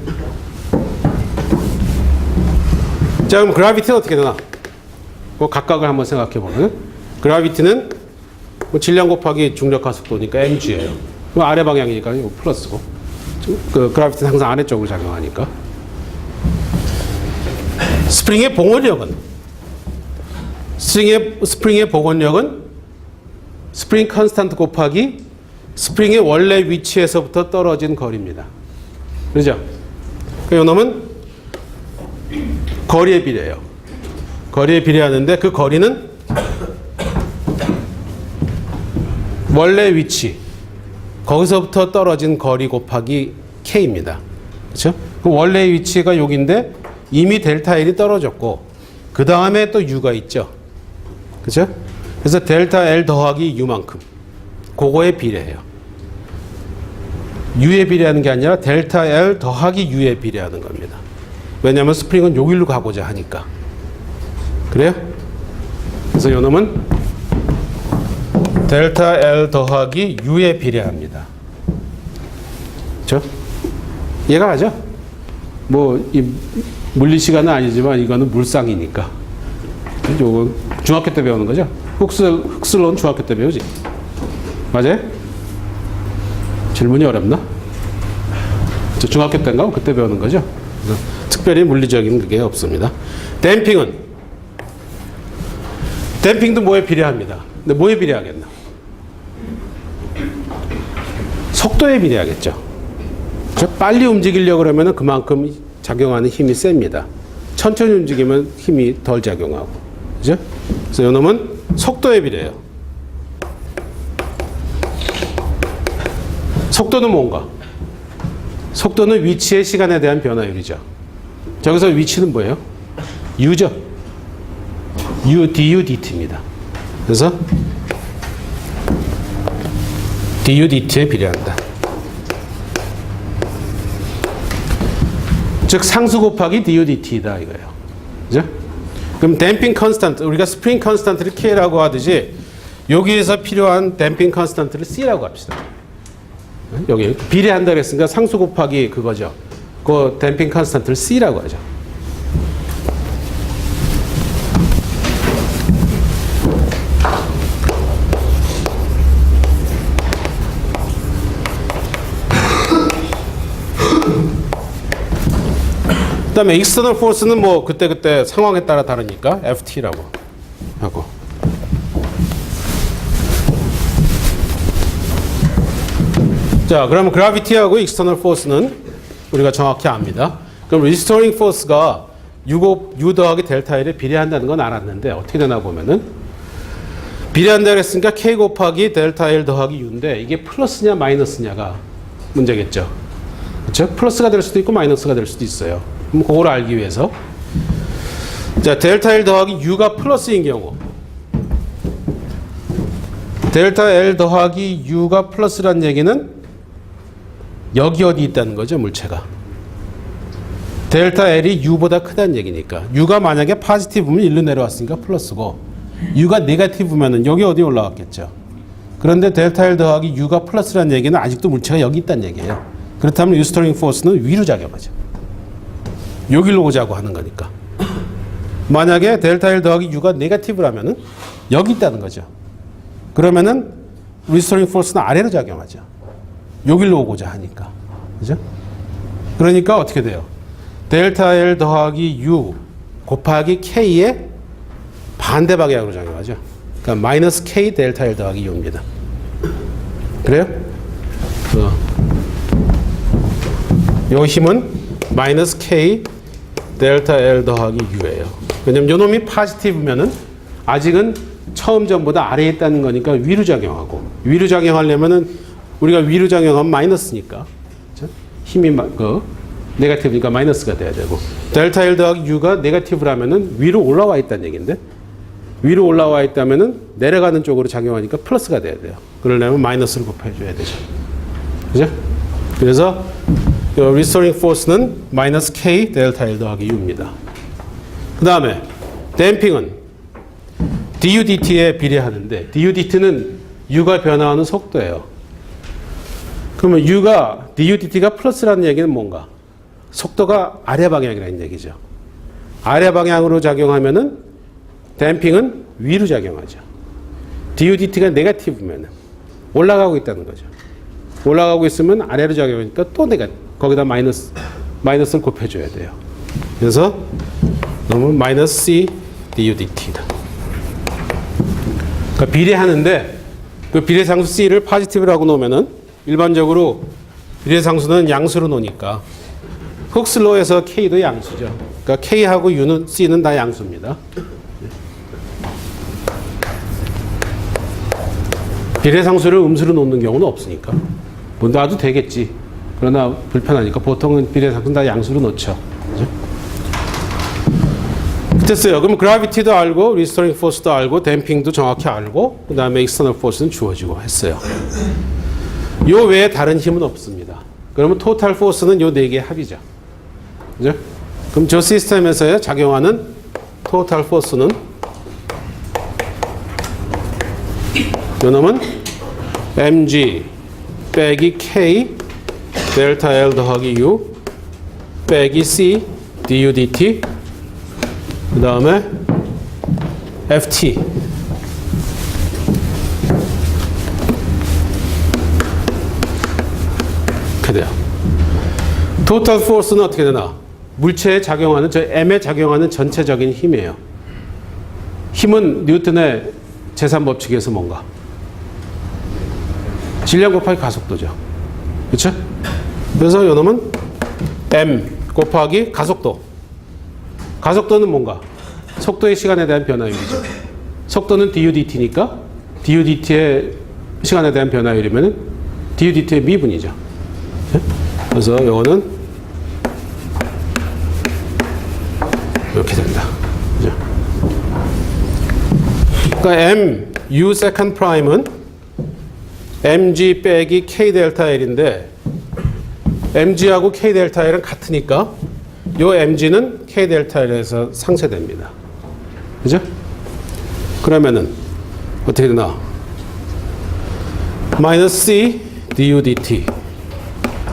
[SPEAKER 1] 자, 그럼 그라비티는 어떻게 되나? 그 각각을 한번 생각해 보면 그라비티는 뭐 질량 곱하기 중력하 속도니까 mg예요. 아래 방향이니까 이거 플러스고. 그 그라비티는 항상 아래쪽으로 작용하니까. 스프링의 복원력은 스프링의 복원력은 스프링 컨스탄트 곱하기 스프링의 원래 위치에서부터 떨어진 거리입니다. 그렇죠? 그 요놈은 거리에 비례해요. 거리에 비례하는데 그 거리는 원래 위치 거기서부터 떨어진 거리 곱하기 k입니다. 그렇죠? 그 원래 위치가 여기인데 이미 델타 L이 떨어졌고 그 다음에 또 U가 있죠. 그죠? 그래서 델타 L 더하기 U만큼 그거에 비례해요. U에 비례하는 게 아니라 델타 L 더하기 U에 비례하는 겁니다. 왜냐하면 스프링은 여기로 가고자 하니까. 그래요? 그래서 이 놈은 델타 L 더하기 U에 비례합니다. 그렇죠? 이해가 가죠? 뭐 이 물리 시간은 아니지만 이거는 물상이니까. 이거 중학교 때 배우는 거죠? 흑슬론 중학교 때 배우지? 맞아요? 질문이 어렵나? 저 중학교 때인가? 그때 배우는 거죠? 특별히 물리적인 그게 없습니다. 댐핑도 뭐에 비례합니다. 근데 뭐에 비례하겠나? 속도에 비례하겠죠. 빨리 움직이려고 그러면 그만큼 작용하는 힘이 셉니다. 천천히 움직이면 힘이 덜 작용하고. 그죠? 그래서 이놈은 속도에 비례해요. 속도는 뭔가? 속도는 위치의 시간에 대한 변화율이죠. 저기서 위치는 뭐예요? U죠. U, du, dt입니다. 그래서 du, dt에 비례한다. 즉 상수 곱하기 du, dt이다 이거예요. 그죠? 그럼 댐핑 컨스탄트, 우리가 스프링 컨스탄트를 K라고 하듯이 여기에서 필요한 댐핑 컨스탄트를 C라고 합시다. 여기 비례한다 그랬으니까 상수 곱하기 그거죠. 그 댐핑 컨스탄트를 C라고 하죠. 그 다음에 external force는 뭐 그때 상황에 따라 다르니까 FT라고 하고 자, 그러면 gravity하고 external force는 우리가 정확히 압니다. 그럼 restoring force가 U 더하기 델타 L에 비례한다는 건 알았는데 어떻게 되나 보면은 비례한다 그랬으니까 K 곱하기 델타 L 더하기 U인데 이게 플러스냐 마이너스냐가 문제겠죠. 그렇죠? 플러스가 될 수도 있고 마이너스가 될 수도 있어요. 그럼 그걸 알기 위해서 자, 델타 L 더하기 U가 플러스인 경우 델타 L 더하기 U가 플러스란 얘기는 여기 어디 있다는 거죠, 물체가. 델타 L이 U보다 크다는 얘기니까. U가 만약에 포지티브면 일로 내려왔으니까 플러스고 U가 네거티브면 여기 어디 올라왔겠죠. 그런데 델타 L 더하기 U가 플러스란 얘기는 아직도 물체가 여기 있다는 얘기예요. 그렇다면 리스토링 포스는 위로 작용하죠. 여기로 오자고 하는 거니까. 만약에 델타 L 더하기 U가 네거티브라면은 여기 있다는 거죠. 그러면은 리스토링 포스는 아래로 작용하죠. 여기로 오고자 하니까. 그죠? 그러니까 어떻게 돼요? 델타 L 더하기 U 곱하기 K의 반대 방향으로 작용하죠. 그러니까 마이너스 K 델타 L 더하기 U입니다. 그래요? 요 힘은 마이너스 K 델타 L 더하기 U예요. 왜냐면 요 놈이 포지티브면은 아직은 처음 점보다 아래에 있다는 거니까 위로 작용하고 위로 작용하려면은 우리가 위로 작용하면 마이너스니까 그렇죠? 힘이 네거티브니까 마이너스가 돼야 되고 델타 L 더하기 U가 네거티브라면은 위로 올라와 있다는 얘기인데 위로 올라와 있다면은 내려가는 쪽으로 작용하니까 플러스가 돼야 돼요. 그러려면 마이너스를 곱해줘야 되죠. 그죠? 그래서 restoring force는 마이너스 K 델타 L 더하기 U입니다. 그 다음에 댐핑은 du dt에 비례하는데 du dt는 U가 변화하는 속도예요. 그러면 U가 du dt가 플러스라는 얘기는 뭔가? 속도가 아래 방향이라는 얘기죠. 아래 방향으로 작용하면은 댐핑은 위로 작용하죠. du dt가 네거티브면은 올라가고 있다는 거죠. 올라가고 있으면 아래로 작용하니까 또 거기다 마이너스를 곱해줘야 돼요. 그래서 그러면 마이너스 C du dt다. 그러니까 비례하는데 그 비례상수 C를 포지티브라고 놓으면은 일반적으로 비례상수는 양수로 놓으니까 흑슬로에서 K도 양수죠. 그러니까 K하고 U는 C는 다 양수입니다. 비례상수를 음수로 놓는 경우는 없으니까 뭐 놔도 되겠지. 그러나 불편하니까 보통은 비례상수는 다 양수로 놓죠. 그죠? 됐어요. 그럼 그라비티도 알고 리스토링 포스도 알고 댐핑도 정확히 알고 그 다음에 익스터널 포스는 주어지고 했어요. 요 외에 다른 힘은 없습니다. 그러면 토탈 포스는 요 네 개의 합이죠. 그죠? 그럼 저 시스템에서 작용하는 토탈 포스는 요 놈은 mg 빼기 k 델타 L 더하기 U 빼기 C du dt 그 다음에 ft 이렇게 돼요. 토탈 포스는 어떻게 되나? 물체에 작용하는 저 M에 작용하는 전체적인 힘이에요. 힘은 뉴턴의 제3법칙에서 뭔가? 질량 곱하기 가속도죠. 그렇죠? 그래서 요놈은 M 곱하기 가속도. 가속도는 뭔가? 속도의 시간에 대한 변화율이죠. 속도는 du dt니까 du dt의 시간에 대한 변화율이면 du dt의 미분이죠. 그래서 요거는 이렇게 된다. 그죠? 그러니까 m u second prime은 mg 빼기 k 델타 L인데 mg하고 k 델타 L은 같으니까 요 mg는 k 델타 L에서 상쇄됩니다. 그죠? 그러면은 어떻게 되나? 마이너스 c du dt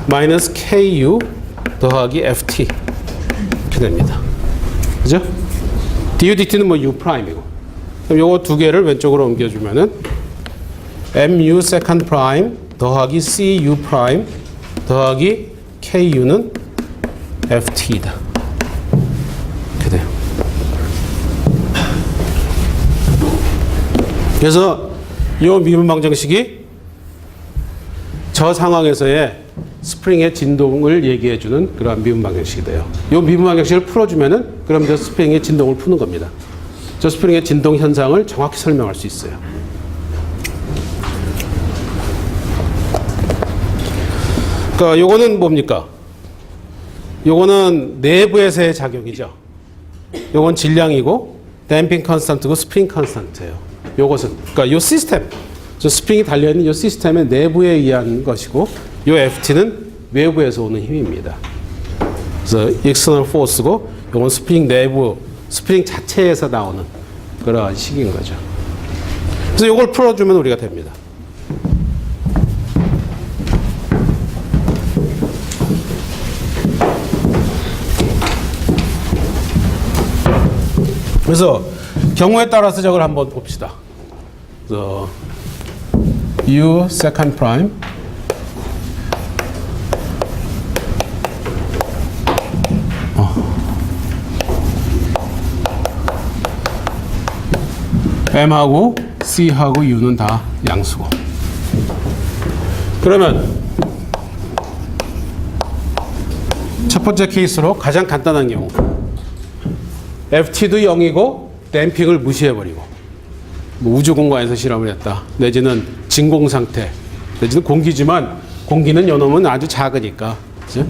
[SPEAKER 1] 마이너스 ku 더하기 ft 이렇게 됩니다. 그죠? du dt는 뭐 u 프라임이고 그럼 요거 두 개를 왼쪽으로 옮겨주면은 mu second prime 더하기 cu 프라임 더하기 ku는 ft다. 이렇게 돼요. 그래서 이 미분 방정식이 저 상황에서의 스프링의 진동을 얘기해주는 그러한 미분 방정식이 돼요. 이 미분 방정식을 풀어주면은 그럼 저 스프링의 진동을 푸는 겁니다. 저 스프링의 진동 현상을 정확히 설명할 수 있어요. 그러니까 요거는 뭡니까? 요거는 내부에서의 작용이죠. 요건 질량이고 댐핑 컨스턴트고 스프링 컨스턴트예요. 요것은 그러니까 요 시스템, 저 스프링이 달려 있는 요 시스템의 내부에 의한 것이고 요 FT는 외부에서 오는 힘입니다. 그래서 external force고 요건 스프링 내부, 스프링 자체에서 나오는 그런 식인 거죠. 그래서 요걸 풀어주면 우리가 됩니다. 그래서 경우에 따라서 저걸 한번 봅시다. 그래서 U second prime M하고 C하고 U는 다 양수고. 그러면 첫 번째 케이스로 가장 간단한 경우 FT도 0이고 댐핑을 무시해버리고 뭐 우주 공간에서 실험을 했다. 내지는 진공 상태, 내지는 공기지만 공기는 요놈은 아주 작으니까 그죠?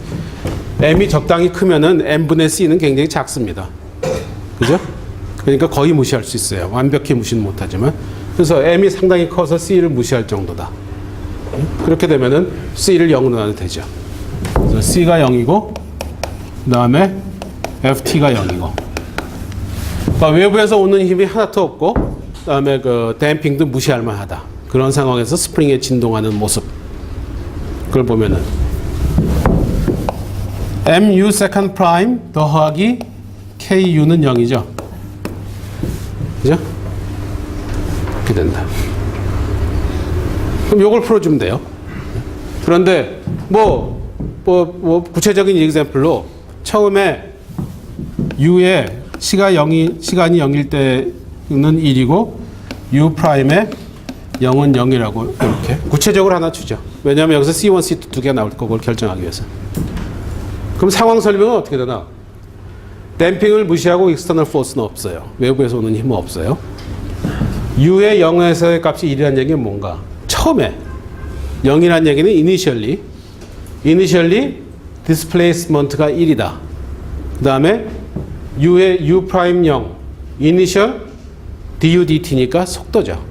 [SPEAKER 1] M이 적당히 크면은 M분의 C는 굉장히 작습니다. 그죠? 그러니까 거의 무시할 수 있어요. 완벽히 무시는 못하지만. 그래서 M이 상당히 커서 C를 무시할 정도다. 그렇게 되면은 C를 0으로 놔도 되죠. 그래서 C가 0이고 그 다음에 FT가 0이고 그러니까 외부에서 오는 힘이 하나도 없고 그 다음에 그 댐핑도 무시할 만하다. 그런 상황에서 스프링에 진동하는 모습 그걸 보면은 MU second prime 더하기 KU는 0이죠. 그죠? 이렇게 된다. 그럼 요걸 풀어주면 돼요. 그런데 구체적인 example로 처음에 U의 시간이 0일 때는 1이고 U 프라임에 0은 0이라고 이렇게 구체적으로 하나 주죠. 왜냐하면 여기서 C1, C2 두 개가 나올 거고 결정하기 위해서. 그럼 상황 설명은 어떻게 되나? 댐핑을 무시하고 익스터널 포스는 없어요. 외부에서 오는 힘은 없어요. U의 0에서의 값이 1이라는 얘기는 뭔가? 처음에 0이라는 얘기는 initially displacement가 1이다. 그 다음에 U의 U 프라임 0, initial du dt니까 속도죠.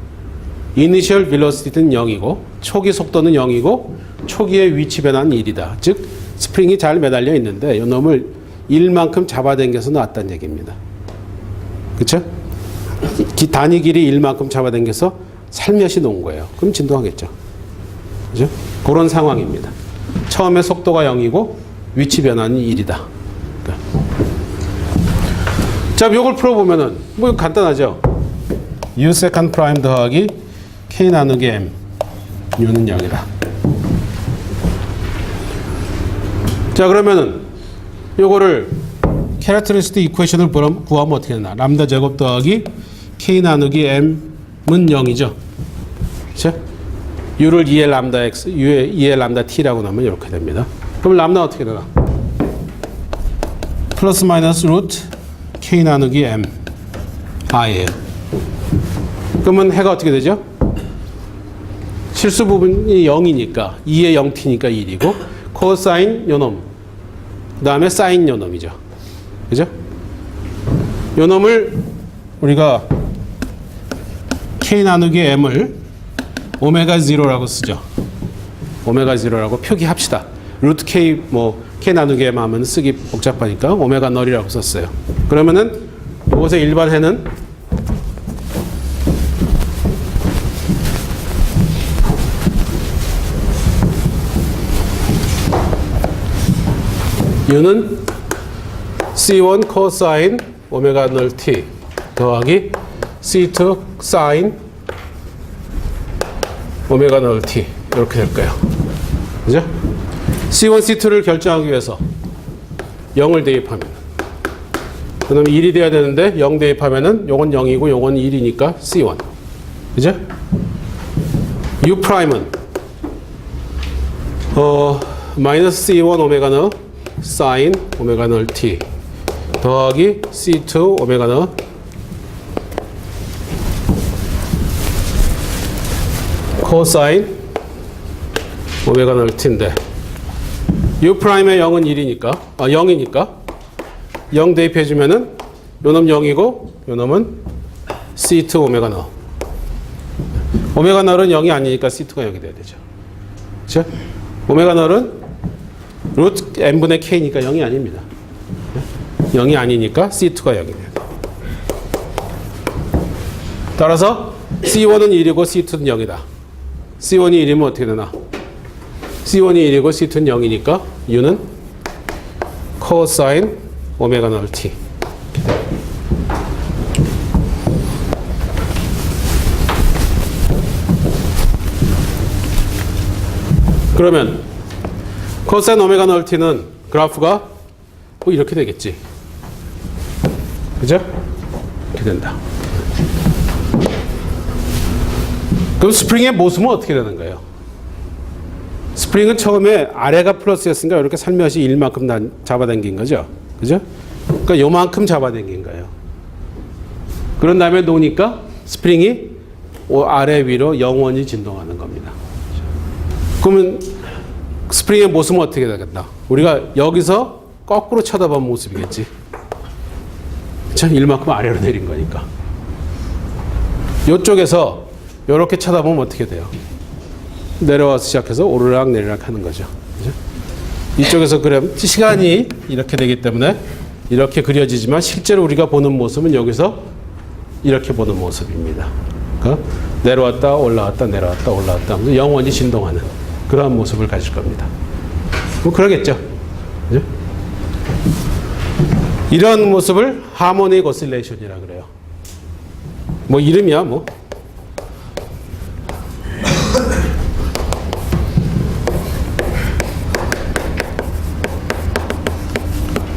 [SPEAKER 1] initial velocity는 0이고 초기 속도는 0이고 초기의 위치 변화는 1이다. 즉 스프링이 잘 매달려 있는데 이 놈을 1만큼 잡아당겨서 놨다는 얘기입니다. 그렇죠? 단위 길이 1만큼 잡아당겨서 살며시 놓은 거예요. 그럼 진동하겠죠. 그죠? 그런 상황입니다. 처음에 속도가 0이고 위치 변화는 1이다. 자, 이걸 풀어보면은 뭐 간단하죠. U second prime 더하기 K 나누기 M U는 0이다. 자, 그러면은 요거를 캐릭터리스틱 이퀘이션을 구하면 어떻게 되나? 람다 제곱 더하기 K 나누기 M은 0이죠. 그렇죠? U를 2의 람다 X, U의 2의 람다 T라고 나면 이렇게 됩니다. 그럼 람다 어떻게 되나? 플러스 마이너스 루트 K 나누기 M I예요. 그러면 해가 어떻게 되죠? 실수 부분이 0이니까 2의 0T니까 1이고 코사인 요놈 그 다음에 사인 요놈이죠. 그죠? 요놈을 우리가 K 나누기 M을 오메가 0라고 쓰죠. 오메가 0라고 표기합시다. 루트 K K 나누기 M 하면 쓰기 복잡하니까 오메가 널이라고 썼어요. 그러면은 이것의 일반 해는 U는 C1 코사인 오메가 널 T 더하기 C2 사인 오메가 널 T 이렇게 될 거예요. 그죠? C1, C2를 결정하기 위해서 0을 대입하면 그다음에 1이 돼야 되는데 0 대입하면은 요건 0이고 요건 1이니까 C1. 그죠? U 프라임은 마이너스 C1 오메가는 사인 오메가 널 T 더하기 C2 오메가는 코사인 오메가 널 T인데 U 프라임의 0은 1이니까 0이니까 0 대입해 주면은 요 놈 0이고 요 놈은 C2 오메가 널. 오메가 널은 0이 아니니까 C2가 0이 돼야 되죠. 그렇죠? 오메가 널은 루트 n분의 k니까 0이 아닙니다. 0이 아니니까 C2가 0이 돼야 돼요. 따라서 C1은 1이고 C2는 0이다. C1이 1이면 어떻게 되나? C1이 1이고 C2는 0이니까 U는 코사인 오메가 널 T. 그러면 코사인 오메가 널 T는 그래프가 뭐 이렇게 되겠지. 그죠? 이렇게 된다. 그럼 스프링의 모습은 어떻게 되는 거예요? 스프링은 처음에 아래가 플러스였으니까 이렇게 살며시 1만큼 잡아당긴 거죠. 그죠? 그러니까 요만큼 잡아당긴 거예요. 그런 다음에 놓으니까 스프링이 아래 위로 영원히 진동하는 겁니다. 그러면 스프링의 모습은 어떻게 되겠다? 우리가 여기서 거꾸로 쳐다본 모습이겠지. 그쵸? 1만큼 아래로 내린 거니까. 이쪽에서 이렇게 쳐다보면 어떻게 돼요? 내려와서 시작해서 오르락 내리락 하는 거죠. 그죠? 이쪽에서 그럼 시간이 이렇게 되기 때문에 이렇게 그려지지만 실제로 우리가 보는 모습은 여기서 이렇게 보는 모습입니다. 그러니까 내려왔다 올라왔다 내려왔다 올라왔다 하면서 영원히 진동하는 그러한 모습을 가질 겁니다. 뭐 그러겠죠. 그죠? 이런 모습을 하모닉 오실레이션이라고 그래요. 뭐 이름이야 뭐.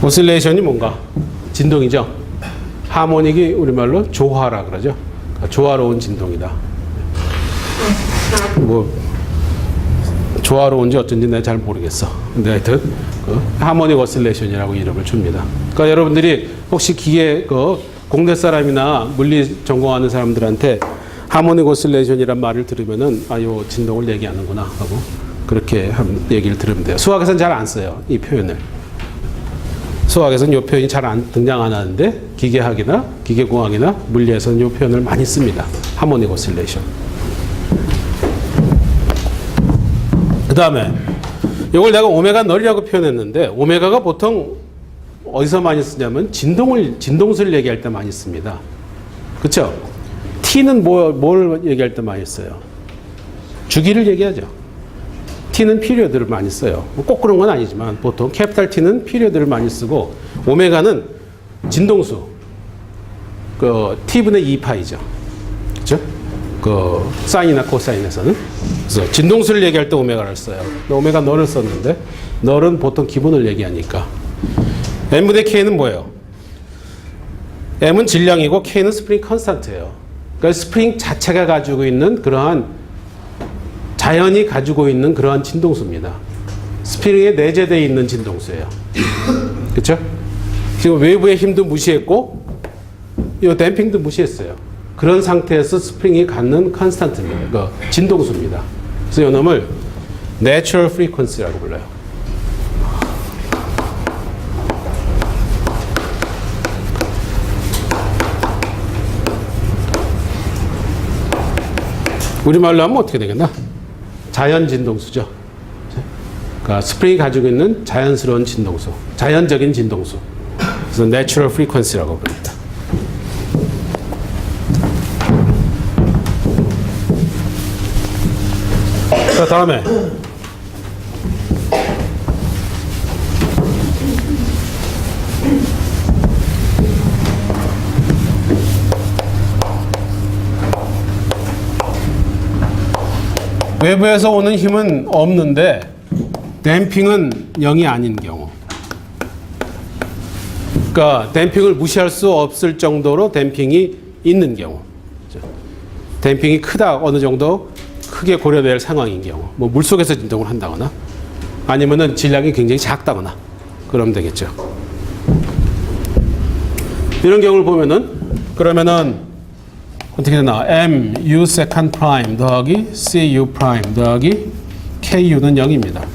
[SPEAKER 1] 오실레이션이 뭔가? 진동이죠. 하모닉이 우리말로 조화라 그러죠. 조화로운 진동이다. 뭐 조화로운지 어쩐지 내가 잘 모르겠어. 근데 하여튼 하모닉 오실레이션이라고 이름을 줍니다. 그러니까 여러분들이 혹시 기계 공대 사람이나 물리 전공하는 사람들한테 하모닉 오실레이션이란 말을 들으면은 요 진동을 얘기하는구나 하고 그렇게 얘기를 들으면 돼요. 수학에서는 잘 안 써요. 이 표현을. 수학에서는 이 표현이 잘 등장 안 하는데 기계학이나 기계공학이나 물리에서는 이 표현을 많이 씁니다. 하모닉 오실레이션. 그 다음에 이걸 내가 오메가 널이라고 표현했는데 오메가가 보통 어디서 많이 쓰냐면 진동수를 얘기할 때 많이 씁니다. 그렇죠? T는 뭘 얘기할 때 많이 써요? 주기를 얘기하죠. T는 피리어드를 많이 써요. 꼭 그런 건 아니지만 보통 캐피탈 T는 피리어드를 많이 쓰고 오메가는 진동수 T분의 2파이죠. 그렇죠? 사인이나 코사인에서는. 그래서 진동수를 얘기할 때 오메가를 써요. 오메가 널을 썼는데 널은 보통 기본을 얘기하니까. M분의 K는 뭐예요? M은 질량이고 K는 스프링 컨스탄트예요. 그러니까 스프링 자체가 가지고 있는 그러한 자연이 가지고 있는 그러한 진동수입니다. 스프링에 내재되어 있는 진동수예요. 그렇죠? 지금 외부의 힘도 무시했고 이 댐핑도 무시했어요. 그런 상태에서 스프링이 갖는 컨스탄트입니다. 진동수입니다. 그래서 이 놈을 내추럴 프리퀀시라고 불러요. 우리말로 하면 어떻게 되겠나? 자연 진동수죠. 그러니까 스프링이 가지고 있는 자연스러운 진동수, 자연적인 진동수. 그래서 내추럴 프리퀀시라고 부릅니다. 자, 다음에 외부에서 오는 힘은 없는데 댐핑은 0이 아닌 경우. 그러니까 댐핑을 무시할 수 없을 정도로 댐핑이 있는 경우. 댐핑이 크다 어느 정도 크게 고려될 상황인 경우. 뭐 물속에서 진동을 한다거나 아니면은 질량이 굉장히 작다거나 그러면 되겠죠. 이런 경우를 보면은 그러면은 어떻게 되나? m u second prime 더하기 c u prime 더하기 k u는 0입니다.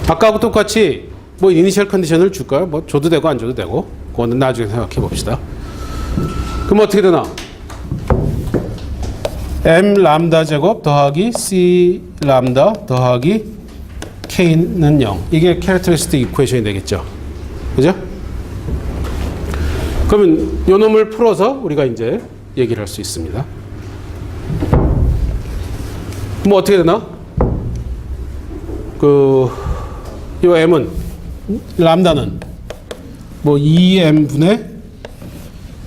[SPEAKER 1] 아까하고 똑같이 뭐 이니셜 컨디션을 줄까요? 뭐 줘도 되고 안 줘도 되고 그거는 나중에 생각해 봅시다. 그럼 어떻게 되나? m 람다 제곱 더하기 c 람다 더하기 k는 0. 이게 캐릭터리스틱 이퀘이션이 되겠죠. 그죠? 그러면 요 놈을 풀어서 우리가 이제 얘기를 할 수 있습니다. 뭐 어떻게 되나? 요 m은 람다는 뭐 2m분의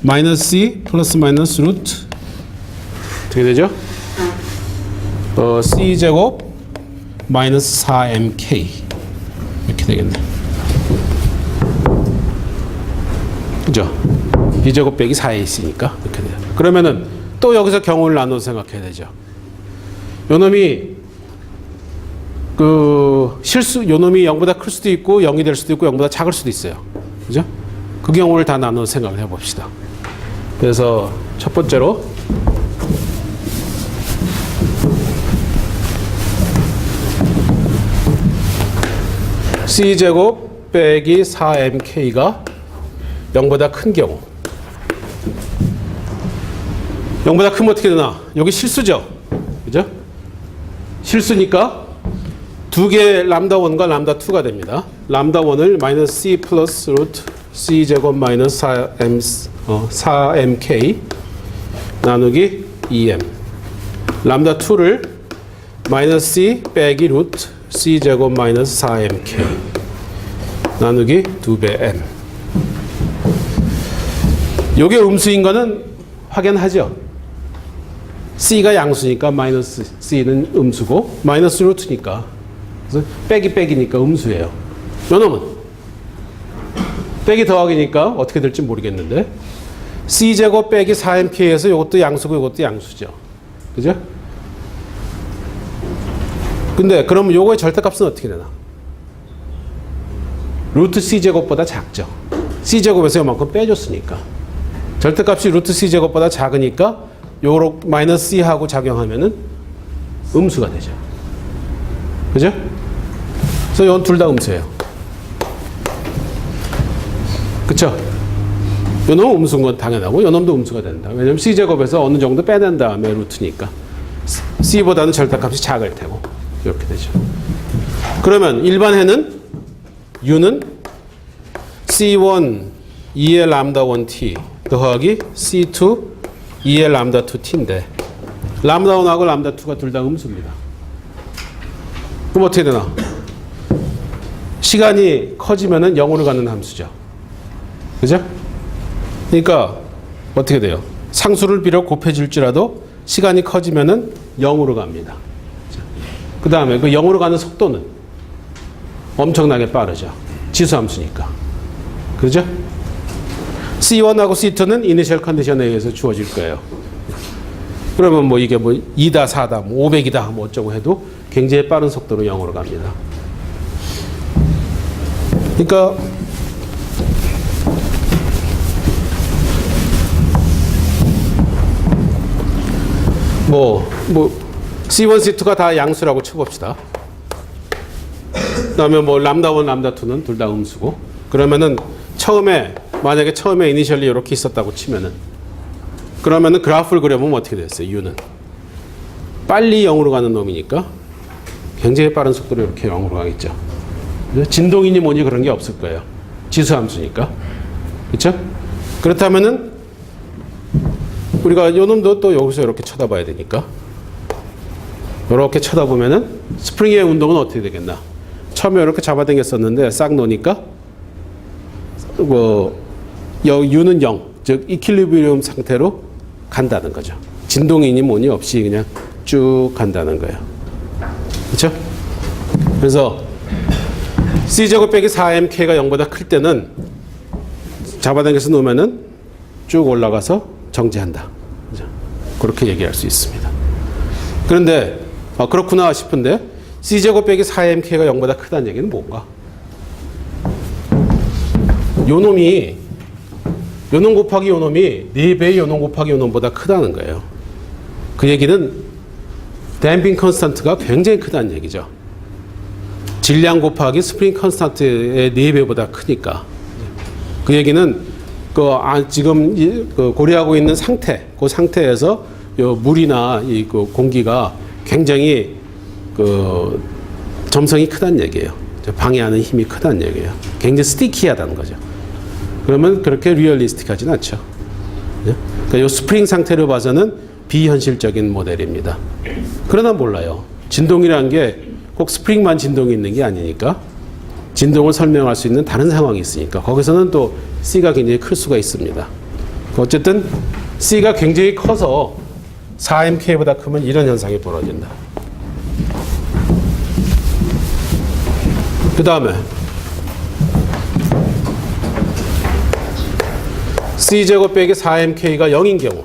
[SPEAKER 1] 마이너스 c 플러스 마이너스 루트 어떻게 되죠? c 제곱 마이너스 4mk 이렇게 되겠네. 그죠? b 제곱 빼기 4ac니까 이렇게 돼요. 그러면은 또 여기서 경우를 나눠서 생각해야 되죠. 요 놈이 요 놈이 0보다 클 수도 있고 0이 될 수도 있고 0보다 작을 수도 있어요. 그죠? 그 경우를 다 나눠서 생각을 해봅시다. 그래서 첫 번째로 c제곱 빼기 4mk가 0보다 큰 경우 0보다 크면 어떻게 되나? 여기 실수죠? 그죠? 실수니까 두 개의 람다 1과 람다 2가 됩니다. 람다 1을 마이너스 c 플러스 루트 c 제곱 마이너스 4mk 나누기 2m 람다 2를 마이너스 c 빼기 루트 c 제곱 마이너스 4mk 나누기 2배 m 요게 음수인 거는 확연하죠. c가 양수니까 마이너스 c는 음수고 마이너스 루트니까 그래서 빼기 빼기니까 음수예요. 요 놈은 빼기 더하기니까 어떻게 될지 모르겠는데 c제곱 빼기 4mk에서 이것도 양수고 이것도 양수죠. 그죠? 근데 그럼 요거의 절대값은 어떻게 되나? 루트 c제곱보다 작죠. c제곱에서 요만큼 빼줬으니까 절대값이 루트 c제곱보다 작으니까 요로 마이너스 c하고 작용하면은 음수가 되죠. 그죠? 그래서 이건 둘 다 음수예요. 그쵸? 요 놈은 음수인 건 당연하고 요 놈도 음수가 된다. 왜냐면 c제곱에서 어느 정도 빼낸 다음에 루트니까 c보다는 절대값이 작을 테고 이렇게 되죠. 그러면 일반 해는 u는 c1 2의 람다 1t 더하기 c2 2의 람다 2t인데 람다 1하고 람다 2가 둘 다 음수입니다. 그럼 어떻게 되나? 시간이 커지면은 0으로 가는 함수죠. 그죠? 그러니까 어떻게 돼요? 상수를 비록 곱해질지라도 시간이 커지면은 0으로 갑니다. 그 다음에 그 0으로 가는 속도는 엄청나게 빠르죠. 지수함수니까. 그죠? C1하고 C2는 이니셜 컨디션에 의해서 주어질 거예요. 그러면 뭐 이게 뭐 2다, 4다, 뭐 500이다, 뭐 어쩌고 해도 굉장히 빠른 속도로 0으로 갑니다. 그러니까 C1, C2가 다 양수라고 쳐봅시다. 그 다음에 뭐 람다 1, 람다 2는 둘 다 음수고 그러면은 만약에 처음에 이니셜리 이렇게 있었다고 치면은 그러면은 그래프를 그려보면 어떻게 됐어요? U는 빨리 0으로 가는 놈이니까 굉장히 빠른 속도로 이렇게 0으로 가겠죠. 진동이니 뭐니 그런 게 없을 거예요. 지수함수니까. 그렇죠? 그렇다면은 우리가 요 놈도 또 여기서 이렇게 쳐다봐야 되니까 이렇게 쳐다보면은 스프링의 운동은 어떻게 되겠나? 처음에 이렇게 잡아당겼었는데 싹 놓으니까 U는 0, 즉 이퀄리브리움 상태로 간다는 거죠. 진동이니 뭐니 없이 그냥 쭉 간다는 거예요. 그렇죠? 그래서 C제곱 빼기 4mk가 0보다 클 때는 잡아당겨서 놓으면은 쭉 올라가서 정지한다. 그렇죠? 그렇게 얘기할 수 있습니다. 그런데 그렇구나 싶은데 C제곱 빼기 4mk가 0보다 크다는 얘기는 뭔가? 요놈이 요놈 곱하기 요놈이 4배의 요놈 곱하기 요놈보다 크다는 거예요. 그 얘기는 댐핑 컨스턴트가 굉장히 크다는 얘기죠. 질량 곱하기 스프링 컨스턴트의 4배보다 크니까. 그 얘기는 지금 고려하고 있는 상태, 그 상태에서 요 물이나 그 공기가 굉장히 점성이 크다는 얘기예요. 방해하는 힘이 크다는 얘기예요. 굉장히 스티키하다는 거죠. 그러면 그렇게 리얼리스틱하진 않죠. 그러니까 이 스프링 상태로 봐서는 비현실적인 모델입니다. 그러나 몰라요. 진동이라는 게 꼭 스프링만 진동이 있는 게 아니니까 진동을 설명할 수 있는 다른 상황이 있으니까 거기서는 또 C가 굉장히 클 수가 있습니다. 어쨌든 C가 굉장히 커서 4mk보다 크면 이런 현상이 벌어진다. 그 다음에 C제곱 빼기 4mk가 0인 경우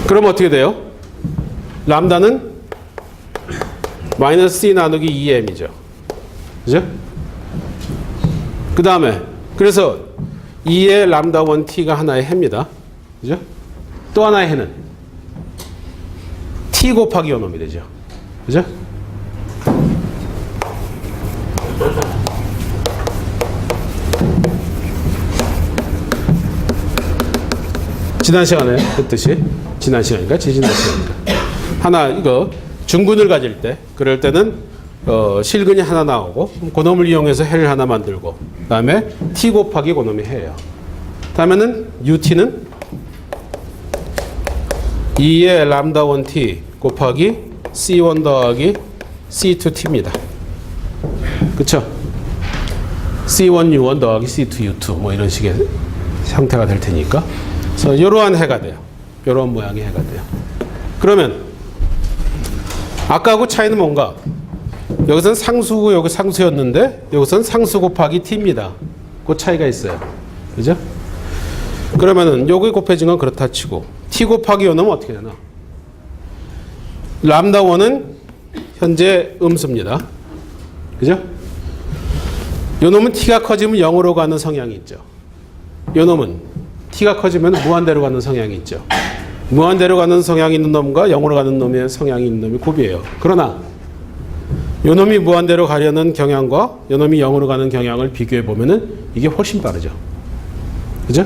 [SPEAKER 1] 그럼 어떻게 돼요? 람다는 마이너스 C 나누기 2m이죠. 그죠? 그 다음에 그래서 2의 람다 1t가 하나의 해입니다. 그죠? 또 하나의 해는 t 곱하기 요놈이 되죠. 그죠? 지난 시간에 했듯이 지난 시간인가 지지난 시간인가 하나 이거 중근을 가질 때 그럴 때는 실근이 하나 나오고 고놈을 이용해서 해를 하나 만들고 그다음에 t 곱하기 고놈이 해예요. 다음에는 ut는 2의 람다 1t 곱하기 c1 더하기 c2t입니다. 그쵸? c1 u1 더하기 c2 u2 뭐 이런 식의 형태가 될 테니까 그래서 이러한 해가 돼요. 이런 모양의 해가 돼요. 그러면 아까하고 차이는 뭔가? 여기서는 상수고 여기 상수였는데 여기서는 상수 곱하기 t입니다. 그 차이가 있어요. 그죠? 그러면은 여기 곱해진 건 그렇다 치고 t 곱하기 요놈은 어떻게 되나? 람다 1은 현재 음수입니다. 그죠? 요놈은 t가 커지면 0으로 가는 성향이 있죠. 요놈은 t가 커지면 무한대로 가는 성향이 있죠. 무한대로 가는 성향이 있는 놈과 0으로 가는 놈의 성향이 있는 놈이 곱이에요. 그러나 요놈이 무한대로 가려는 경향과 요놈이 0으로 가는 경향을 비교해 보면은 이게 훨씬 빠르죠. 그죠?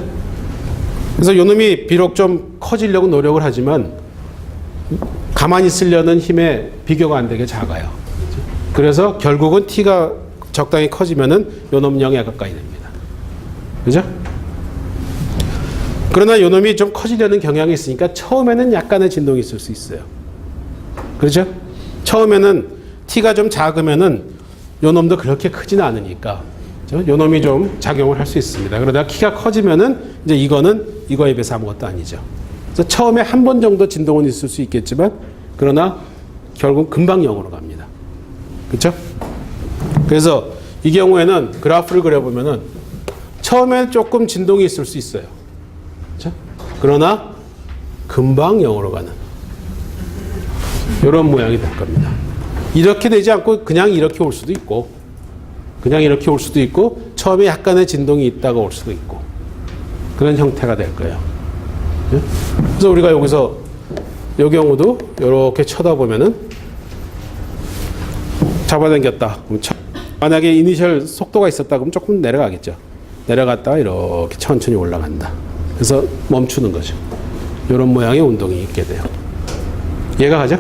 [SPEAKER 1] 그래서 요놈이 비록 좀 커지려고 노력을 하지만 가만히 있으려는 힘에 비교가 안 되게 작아요. 그래서 결국은 t가 적당히 커지면은 요놈은 0에 가까이 됩니다. 그죠? 그러나 요놈이 좀 커지려는 경향이 있으니까 처음에는 약간의 진동이 있을 수 있어요. 그렇죠? 처음에는 t가 좀 작으면은 요놈도 그렇게 크지는 않으니까 요놈이 좀 작용을 할 수 있습니다. 그러다가 키가 커지면은 이제 이거는 이거에 비해서 아무것도 아니죠. 그래서 처음에 한 번 정도 진동은 있을 수 있겠지만 그러나 결국 금방 0으로 갑니다. 그렇죠? 그래서 이 경우에는 그래프를 그려보면은 처음에 조금 진동이 있을 수 있어요. 그렇죠? 그러나 금방 0으로 가는 이런 모양이 될 겁니다. 이렇게 되지 않고 그냥 이렇게 올 수도 있고 그냥 이렇게 올 수도 있고 처음에 약간의 진동이 있다가 올 수도 있고 그런 형태가 될 거예요. 그래서 우리가 여기서 이 경우도 이렇게 쳐다보면은 잡아당겼다. 만약에 이니셜 속도가 있었다 그러면 조금 내려가겠죠. 내려갔다가 이렇게 천천히 올라간다. 그래서 멈추는 거죠. 이런 모양의 운동이 있게 돼요. 이해가 가죠?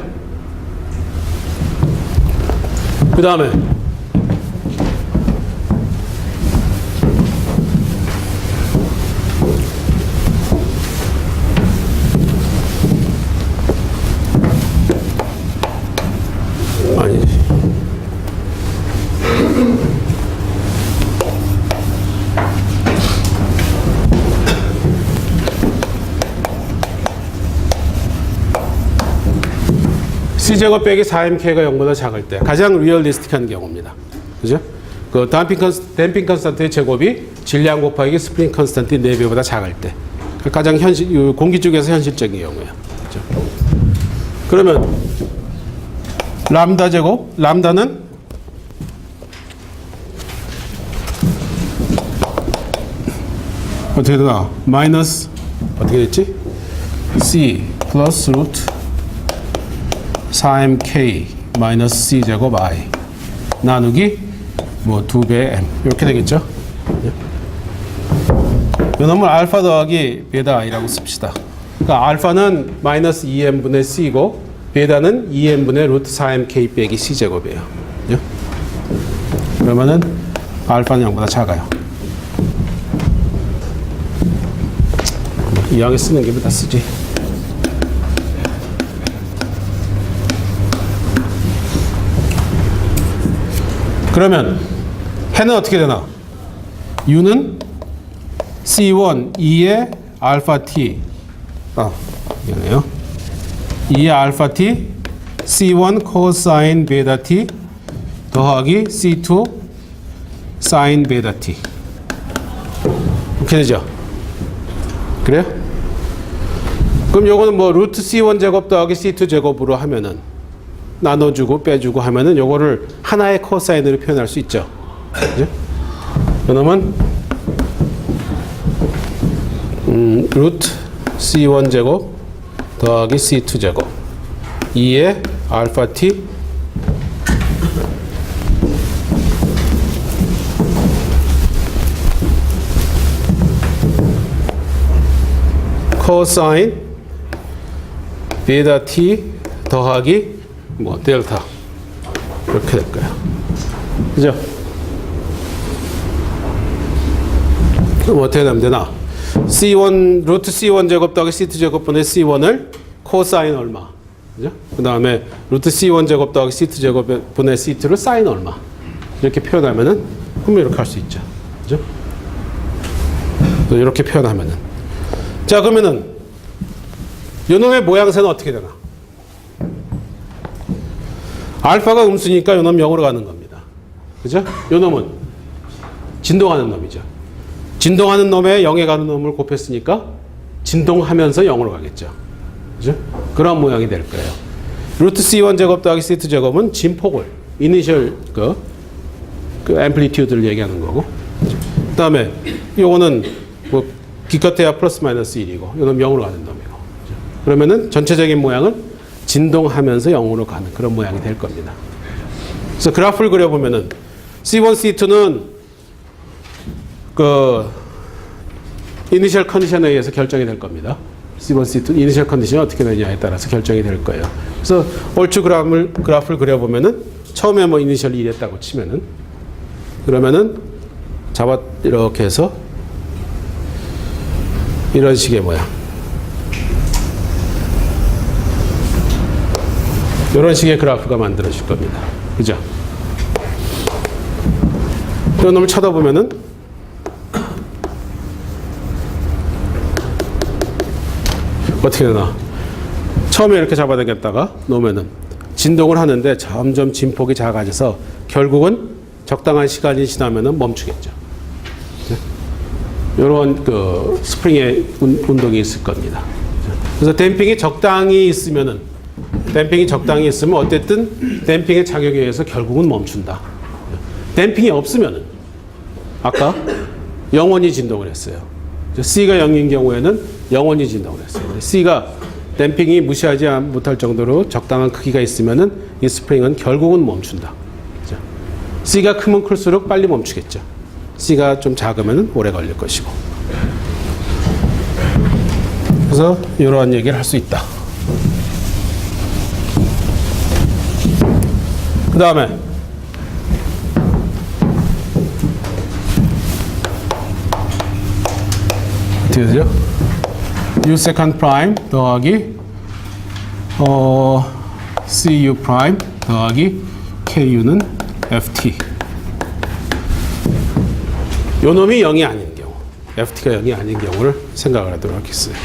[SPEAKER 1] 그 다음에 아니지. C제곱 빼기 4mk가 0보다 작을 때 가장 리얼리스틱한 경우입니다. 그죠? 그 댐핑 컨스턴트의 제곱이 질량 곱하기 스프링 컨스턴트 4배보다 작을 때 가장 공기 쪽에서 현실적인 경우예요. 그죠? 그러면 람다 제곱, 람다는 어떻게 되나? 마이너스 어떻게 됐지? C 플러스 루트 4mk 마이너스 C 제곱 I 나누기 뭐 2배 m 이렇게 되겠죠? 이 놈을 알파 더하기 베타 i라고 씁시다. 그러니까 알파는 마이너스 2m분의 c고 베타는 2m분의 루트 4mk 빼기 c 제곱이에요. 그러면은 알파는 0보다 작아요. 이왕에 쓰는 게 보다 쓰지. 그러면 해는 어떻게 되나? u는 C1 2의 알파 t 미안해요. 2의 알파 t C1 코사인 베타 t 더하기 C2 사인 베타 t 이렇게 되죠? 그래요? 그럼 요거는 뭐 루트 C1 제곱 더하기 C2 제곱으로 하면은 나눠주고 빼주고 하면은 요거를 하나의 코사인으로 표현할 수 있죠. 그죠? 그러면 루트 C1 제곱 더하기 C2 제곱 2의 알파 t 코사인 베타 t 더하기 뭐 델타 이렇게 될 거예요. 그죠? 그럼 어떻게 하면 되나? C1 루트 C1 제곱 더하기 C2 제곱분의 C1을 코사인 얼마? 그죠? 그 다음에 루트 C1 제곱 더하기 C2 제곱분의 C2를 사인 얼마? 이렇게 표현하면은 그러면 이렇게 할 수 있죠. 그죠? 이렇게 표현하면은 자 그러면은 요놈의 모양새는 어떻게 되나? 알파가 음수니까 요놈 0으로 가는 겁니다. 그죠? 요놈은 진동하는 놈이죠. 진동하는 놈에 0에 가는 놈을 곱했으니까 진동하면서 0으로 가겠죠. 그죠? 그런 모양이 될 거예요. 루트 C1 제곱 더하기 C2 제곱은 진폭을, 이니셜 그 앰플리튜드를 얘기하는 거고. 그 다음에 요거는 뭐 기껏해야 플러스 마이너스 1이고, 요놈 0으로 가는 놈이고. 그죠? 그러면은 전체적인 모양은 진동하면서 0으로 가는 그런 모양이 될 겁니다. 그래서 그래프를 그려보면은 C1, C2는 그 이니셜 컨디션에 의해서 결정이 될 겁니다. C1, C2 이니셜 컨디션이 어떻게 되냐에 따라서 결정이 될 거예요. 그래서 얼추 그래프를 그려보면은 처음에 뭐 이니셜 1 했다고 치면은 그러면은 이렇게 해서 이런 식의 모양. 이런 식의 그래프가 만들어질 겁니다. 그죠? 이런 놈을 쳐다보면은 어떻게 되나? 처음에 이렇게 잡아당겼다가 놓으면은 진동을 하는데 점점 진폭이 작아져서 결국은 적당한 시간이 지나면은 멈추겠죠. 이런 그 스프링의 운동이 있을 겁니다. 그래서 댐핑이 적당히 있으면 어쨌든 댐핑의 작용에 의해서 결국은 멈춘다. 댐핑이 없으면은 아까 영원히 진동을 했어요. C가 0인 경우에는 영원히 진동을 했어요. C가 댐핑이 무시하지 못할 정도로 적당한 크기가 있으면은 이 스프링은 결국은 멈춘다. C가 크면 클수록 빨리 멈추겠죠. C가 좀 작으면은 오래 걸릴 것이고. 그래서 이러한 얘기를 할 수 있다. 그 다음에 어떻게 되죠? U 세컨드 프라임 더하기 CU 프라임 더하기 KU는 FT. 요 놈이 0이 아닌 경우, FT가 0이 아닌 경우를 생각을 하도록 하겠어요.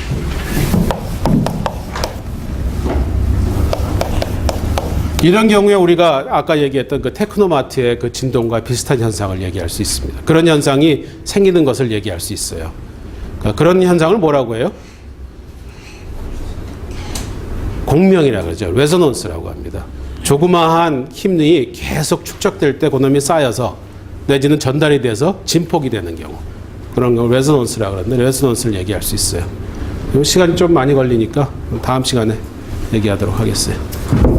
[SPEAKER 1] 이런 경우에 우리가 아까 얘기했던 그 테크노마트의 그 진동과 비슷한 현상을 얘기할 수 있습니다. 그런 현상이 생기는 것을 얘기할 수 있어요. 그러니까 그런 현상을 뭐라고 해요? 共鳴이라 그러죠. 레저넌스라고 합니다. 조그마한 힘이 계속 축적될 때 그놈이 쌓여서 내지는 전달이 돼서 진폭이 되는 경우 그런 걸 레저넌스라고 그러는데 레저넌스를 얘기할 수 있어요. 시간이 좀 많이 걸리니까 다음 시간에 얘기하도록 하겠어요.